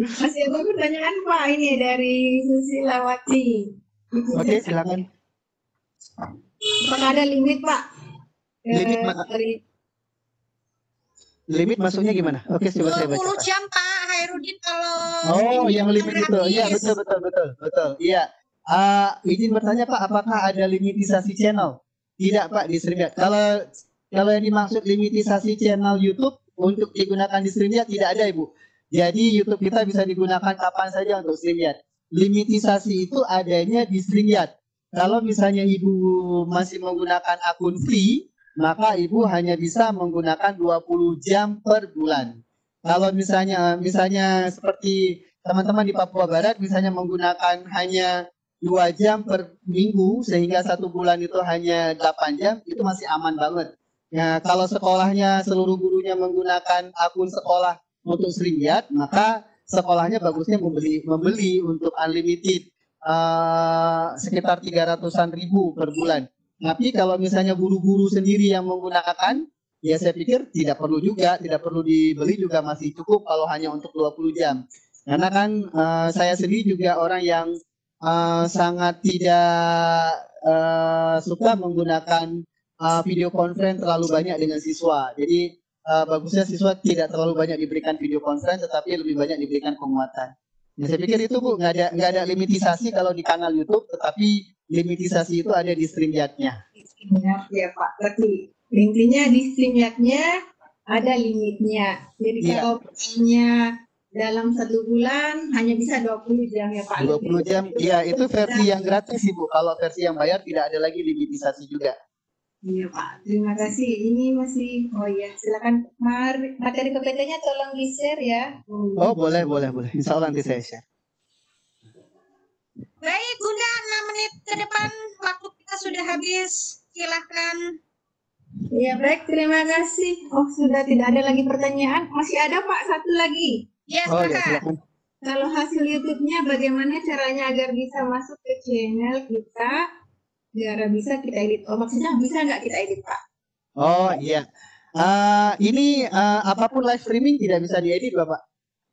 S2: Masih ada pertanyaan Pak ini dari Susilawati.
S5: Oke, silakan.
S2: Apakah ada limit Pak?
S5: Limit masuknya gimana? Oke, coba saya baca.
S1: 20 jam Pak Hairudin kalau
S5: Oh, yang limit itu. Iya,
S1: gratis.
S5: betul. Iya. Izin bertanya Pak, apakah ada limitisasi channel? Tidak Pak, di StreamYard. Kalau yang dimaksud limitisasi channel YouTube untuk digunakan di StreamYard tidak ada Ibu. Jadi YouTube kita bisa digunakan kapan saja untuk StreamYard. Limitisasi itu adanya di StreamYard. Kalau misalnya Ibu masih menggunakan akun free, maka Ibu hanya bisa menggunakan 20 jam per bulan. Kalau misalnya seperti teman-teman di Papua Barat misalnya menggunakan hanya 2 jam per minggu sehingga 1 bulan itu hanya 8 jam, itu masih aman banget. Nah, kalau sekolahnya seluruh gurunya menggunakan akun sekolah untuk StreamYard, maka sekolahnya bagusnya membeli untuk unlimited sekitar 300-an ribu per bulan. Tapi kalau misalnya guru-guru sendiri yang menggunakan, ya saya pikir tidak perlu dibeli juga masih cukup kalau hanya untuk 20 jam. Karena kan saya sendiri juga orang yang sangat tidak suka menggunakan video conference terlalu banyak dengan siswa. Jadi bagusnya siswa tidak terlalu banyak diberikan video conference, tetapi lebih banyak diberikan penguatan. Ya, saya pikir itu Bu, nggak ada limitisasi kalau di kanal YouTube, tetapi limitisasi itu ada di StreamYard-nya.
S2: Benar ya Pak, berarti intinya di StreamYard-nya ada limitnya. Jadi kalau pertanyaannya dalam 1 bulan hanya bisa 20 jam ya Pak.
S5: 20 jam, iya itu versi yang gratis Ibu. Kalau versi yang bayar tidak ada lagi limitisasi juga.
S2: Iya Pak, terima kasih. Ini masih, oh ya silakan materi PPT-nya tolong di-share ya.
S5: Oh boleh. Insya Allah nanti saya share.
S1: Baik, Bunda, 6 menit ke depan waktu kita sudah habis. Silahkan.
S2: Iya baik, terima kasih. Oh sudah tidak ada lagi pertanyaan. Masih ada Pak, satu lagi.
S1: Ya,
S5: Oh ya
S1: silakan.
S5: silakan.
S2: Kalau hasil YouTube-nya bagaimana caranya agar bisa masuk ke channel kita? Biar bisa kita edit. Oh maksudnya bisa nggak kita edit Pak?
S5: Oh iya. Ini apapun live streaming tidak bisa diedit Bapak.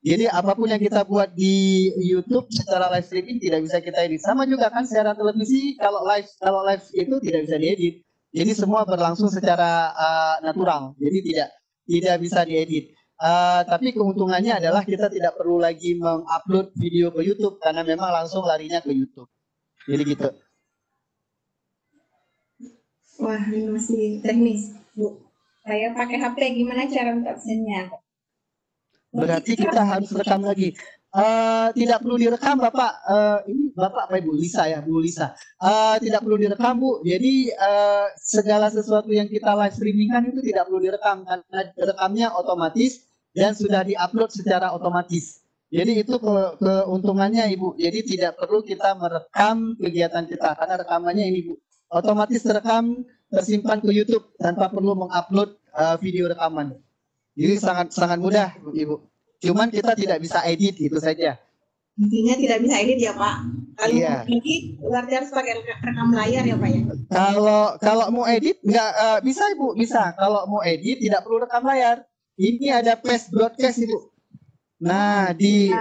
S5: Jadi apapun yang kita buat di YouTube secara live streaming tidak bisa kita edit. Sama juga kan secara televisi kalau live itu tidak bisa diedit. Jadi semua berlangsung secara natural. Jadi tidak bisa diedit. Tapi keuntungannya adalah kita tidak perlu lagi mengupload video ke YouTube karena memang langsung larinya ke YouTube. Jadi gitu.
S2: Wah ini masih teknis Bu. Saya pakai HP, gimana cara untuk absennya?
S5: Berarti kita harus rekam lagi. Tidak perlu direkam Bapak. Ini Bapak apa Ibu Lisa ya, Bu Lisa. Tidak perlu direkam Bu. Jadi segala sesuatu yang kita live streamingkan itu tidak perlu direkam karena rekamnya otomatis dan sudah diupload secara otomatis. Jadi itu keuntungannya Ibu. Jadi tidak perlu kita merekam kegiatan kita karena rekamannya ini Bu. Otomatis terekam, tersimpan ke YouTube tanpa perlu mengupload video rekaman. Jadi sangat mudah Ibu. Cuman kita tidak bisa edit itu saja.
S2: Intinya tidak bisa edit ya Pak. Kalau
S5: Iya.
S2: mau edit berarti harus pakai rekam layar ya Pak ya.
S5: Kalau mau edit nggak bisa Ibu, bisa. Kalau mau edit tidak perlu rekam layar. Ini ada paste broadcast Ibu. Nah di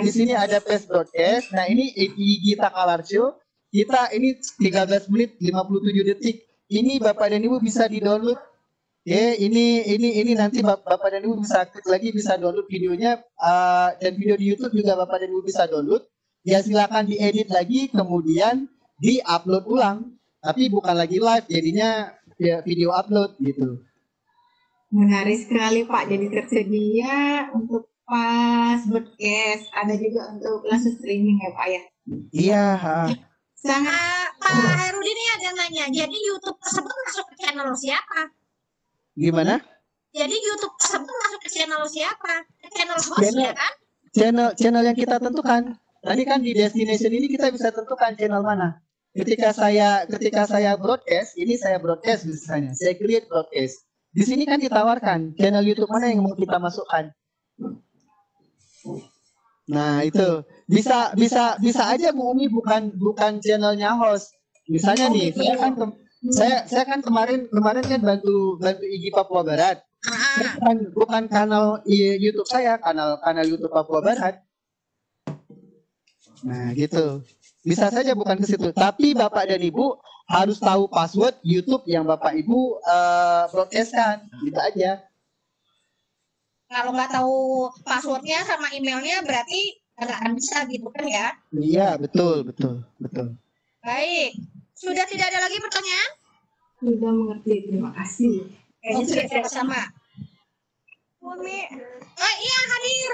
S5: sini ada paste broadcast. Nah ini Gita Color Show. Kita ini 13 menit 57 detik. Ini Bapak dan Ibu bisa di-download. Ini nanti Bapak dan Ibu bisa klik lagi, bisa download videonya dan video di YouTube juga Bapak dan Ibu bisa download. Ya silakan diedit lagi kemudian di-upload ulang. Tapi bukan lagi live, jadinya ya, video upload gitu.
S2: Menarik sekali Pak. Jadi tersedia untuk pas broadcast, ada juga untuk langsung streaming ya Pak ya.
S5: Iya.
S2: Sangat
S1: Pak Herudin ini ada nanya, jadi YouTube tersebut masuk ke channel siapa?
S5: Gimana?
S1: Jadi YouTube tersebut masuk ke channel siapa? Ke channel host ya kan?
S5: Channel yang kita tentukan. Tadi kan di destination ini kita bisa tentukan channel mana. Ketika saya broadcast, ini saya broadcast misalnya, saya create broadcast. Di sini kan ditawarkan channel YouTube mana yang mau kita masukkan. Nah itu bisa aja Bu Umi bukan channelnya host. Misalnya nih, saya kan kemarin kan bantu IGI Papua Barat. Bukan kanal YouTube saya, kanal YouTube Papua Barat. Nah gitu. Bisa saja bukan ke situ. Tapi Bapak dan Ibu harus tahu password YouTube yang Bapak Ibu broadcastkan. Gitu aja.
S1: Kalau nggak tahu passwordnya sama emailnya berarti nggak akan bisa gitu kan ya?
S5: Iya betul.
S1: Baik, sudah tidak ada lagi pertanyaan?
S2: sudah mengerti, terima kasih.
S1: Kayaknya sudah sama.
S7: Umi,
S1: Iya hadir.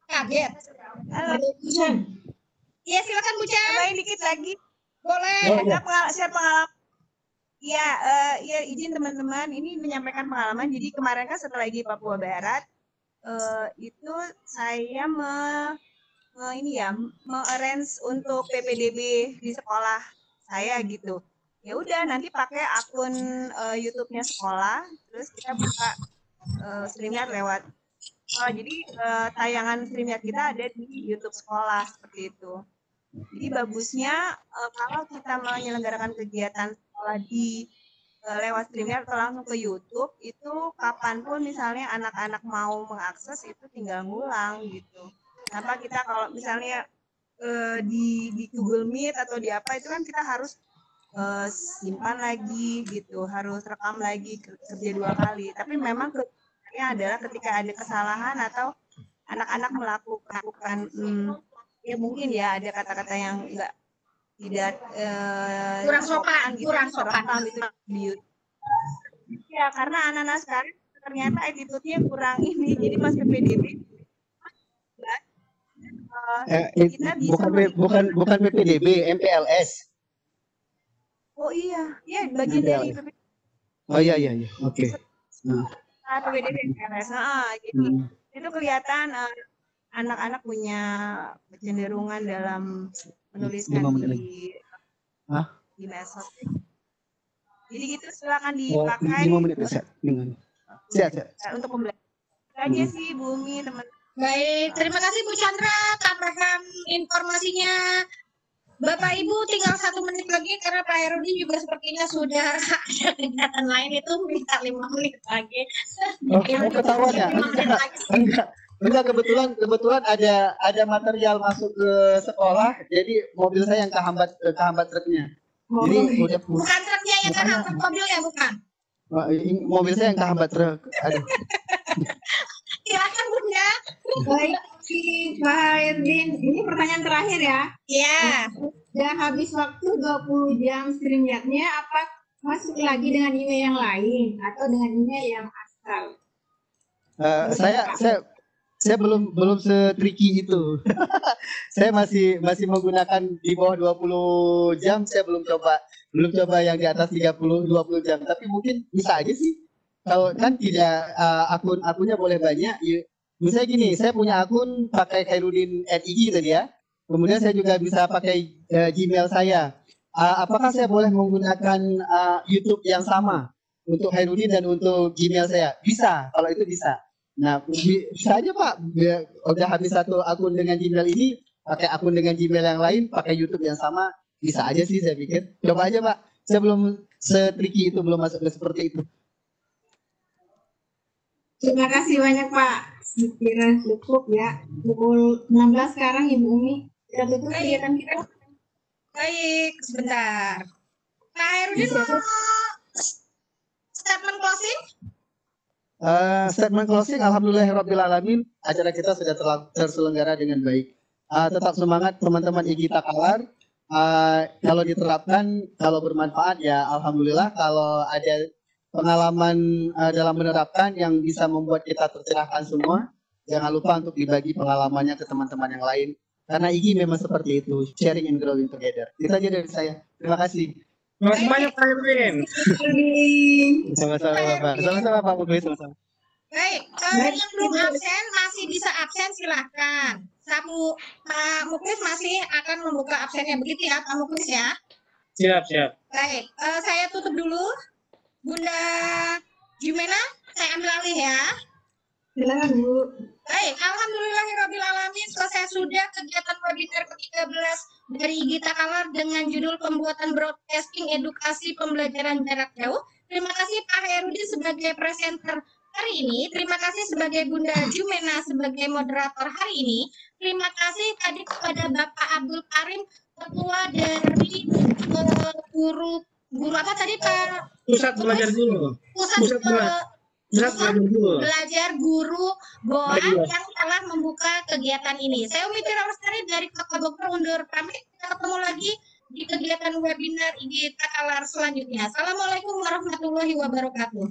S1: Kaget. Iya silakan Bu Chan.
S7: tambahin dikit lagi.
S1: Boleh.
S7: Ada share pengalaman. Ya, izin teman-teman, ini menyampaikan pengalaman. Jadi kemarin kan setelah di Papua Barat, itu saya arrange untuk PPDB di sekolah saya gitu. Ya udah, nanti pakai akun YouTube-nya sekolah, terus kita buka StreamYard lewat. Jadi tayangan StreamYard kita ada di YouTube sekolah seperti itu. Jadi bagusnya kalau kita menyelenggarakan kegiatan sekolah di lewat StreamYard atau langsung ke YouTube, itu kapanpun misalnya anak-anak mau mengakses itu tinggal ngulang gitu. Tanpa kita kalau misalnya di Google Meet atau di apa itu kan kita harus simpan lagi gitu, harus rekam lagi kerja 2 kali. Tapi memang dampaknya adalah ketika ada kesalahan atau anak-anak melakukan ya mungkin ya ada kata-kata yang tidak
S1: Kurang sopan,
S7: gitu,
S1: kurang sopan.
S7: direkam itu di YouTube. Ya karena anak-anak sekarang ternyata attitude-nya kurang ini, jadi pas PPDB kita bisa
S5: bukan PPDB, MPLS.
S7: Oh iya, ya bagian dari PPDB.
S5: Oh iya, oke.
S7: PPDB MPLS, gitu. Itu kelihatan anak-anak punya kecenderungan dalam menuliskan di medsos. Jadi gitu silakan dipakai.
S5: 5 menit siap.
S7: Untuk pembelajaran aja sih Bumi teman.
S1: Baik, terima kasih Bu Chandra tambahan informasinya. Bapak Ibu tinggal 1 menit lagi karena Pak Herudin juga sepertinya sudah ada kegiatan lain, itu minta 5 menit lagi.
S5: Oh, mau ketahuan ya? Enggak, kebetulan ada material masuk ke sekolah, jadi mobil saya yang kehambat truknya. Jadi udah
S1: bukan truknya yang kehambat mobilnya, bukan.
S5: Mobil saya yang kehambat truk. Aduh.
S1: Silakan Bunda.
S2: Baik, Pak Herudin. Ini pertanyaan terakhir ya.
S1: Iya.
S2: Sudah habis waktu 20 jam StreamYard-nya, apa masuk lagi dengan email yang lain atau dengan email yang asal?
S5: Saya belum se-tricky itu. Saya masih menggunakan di bawah 20 jam. Saya belum coba yang di atas 20 jam. Tapi mungkin bisa aja sih. Kalau kan tidak akunnya boleh banyak. Misalnya gini, saya punya akun pakai Khairuddin@ig tadi ya. Kemudian saya juga bisa pakai Gmail saya. Apakah saya boleh menggunakan YouTube yang sama untuk Khairuddin dan untuk Gmail saya? Bisa, kalau itu bisa. Nah, bisa aja Pak. Udah habis satu akun dengan Gmail ini, pakai akun dengan Gmail yang lain, pakai YouTube yang sama, bisa aja sih saya pikir. Coba aja Pak. Saya belum se-tricky itu, belum masuk ke seperti itu.
S2: Terima kasih banyak Pak. Sekiranya cukup ya. Pukul 16 sekarang Ibu Umi. Kita tutup kegiatan kita.
S1: Baik, sebentar. Pak Herudin mau statement closing?
S5: Statement closing, alhamdulillahirrabbilalamin, acara kita sudah terselenggara dengan baik. Tetap semangat teman-teman IG Takalar. Kalau diterapkan, kalau bermanfaat ya alhamdulillah. Kalau ada pengalaman dalam menerapkan yang bisa membuat kita tercerahkan semua, jangan lupa untuk dibagi pengalamannya ke teman-teman yang lain. Karena IG memang seperti itu, sharing and growing together. Itu aja dari saya. Terima kasih.
S3: Terima kasih banyak Pak Herudin.
S5: Sama-sama Pak Muklis, sama-sama.
S1: Baik, yang belum absen masih bisa absen, silahkan. Pak Muklis masih akan membuka absennya, begitu ya Pak Muklis ya?
S3: Siap.
S1: Baik, saya tutup dulu. Bunda Jumena, saya ambil alih ya.
S2: Silakan Bu.
S1: Baik, alhamdulillahirrahmanirrahim, selesai sudah kegiatan webinar ke-13 dari IG Takalar dengan judul pembuatan broadcasting edukasi pembelajaran jarak jauh. Terima kasih Pak Herudin sebagai presenter hari ini. Terima kasih sebagai Bunda Jumena sebagai moderator hari ini. Terima kasih tadi kepada Bapak Abdul Karim, ketua dari guru apa tadi Pak?
S3: Pusat belajar guru.
S1: Belajar guru Goa yang telah membuka kegiatan ini. Saya Umi Tira Lestari dari Kota Bogor undur pamit. Kita ketemu lagi di kegiatan webinar IG Takalar selanjutnya. Assalamualaikum warahmatullahi wabarakatuh.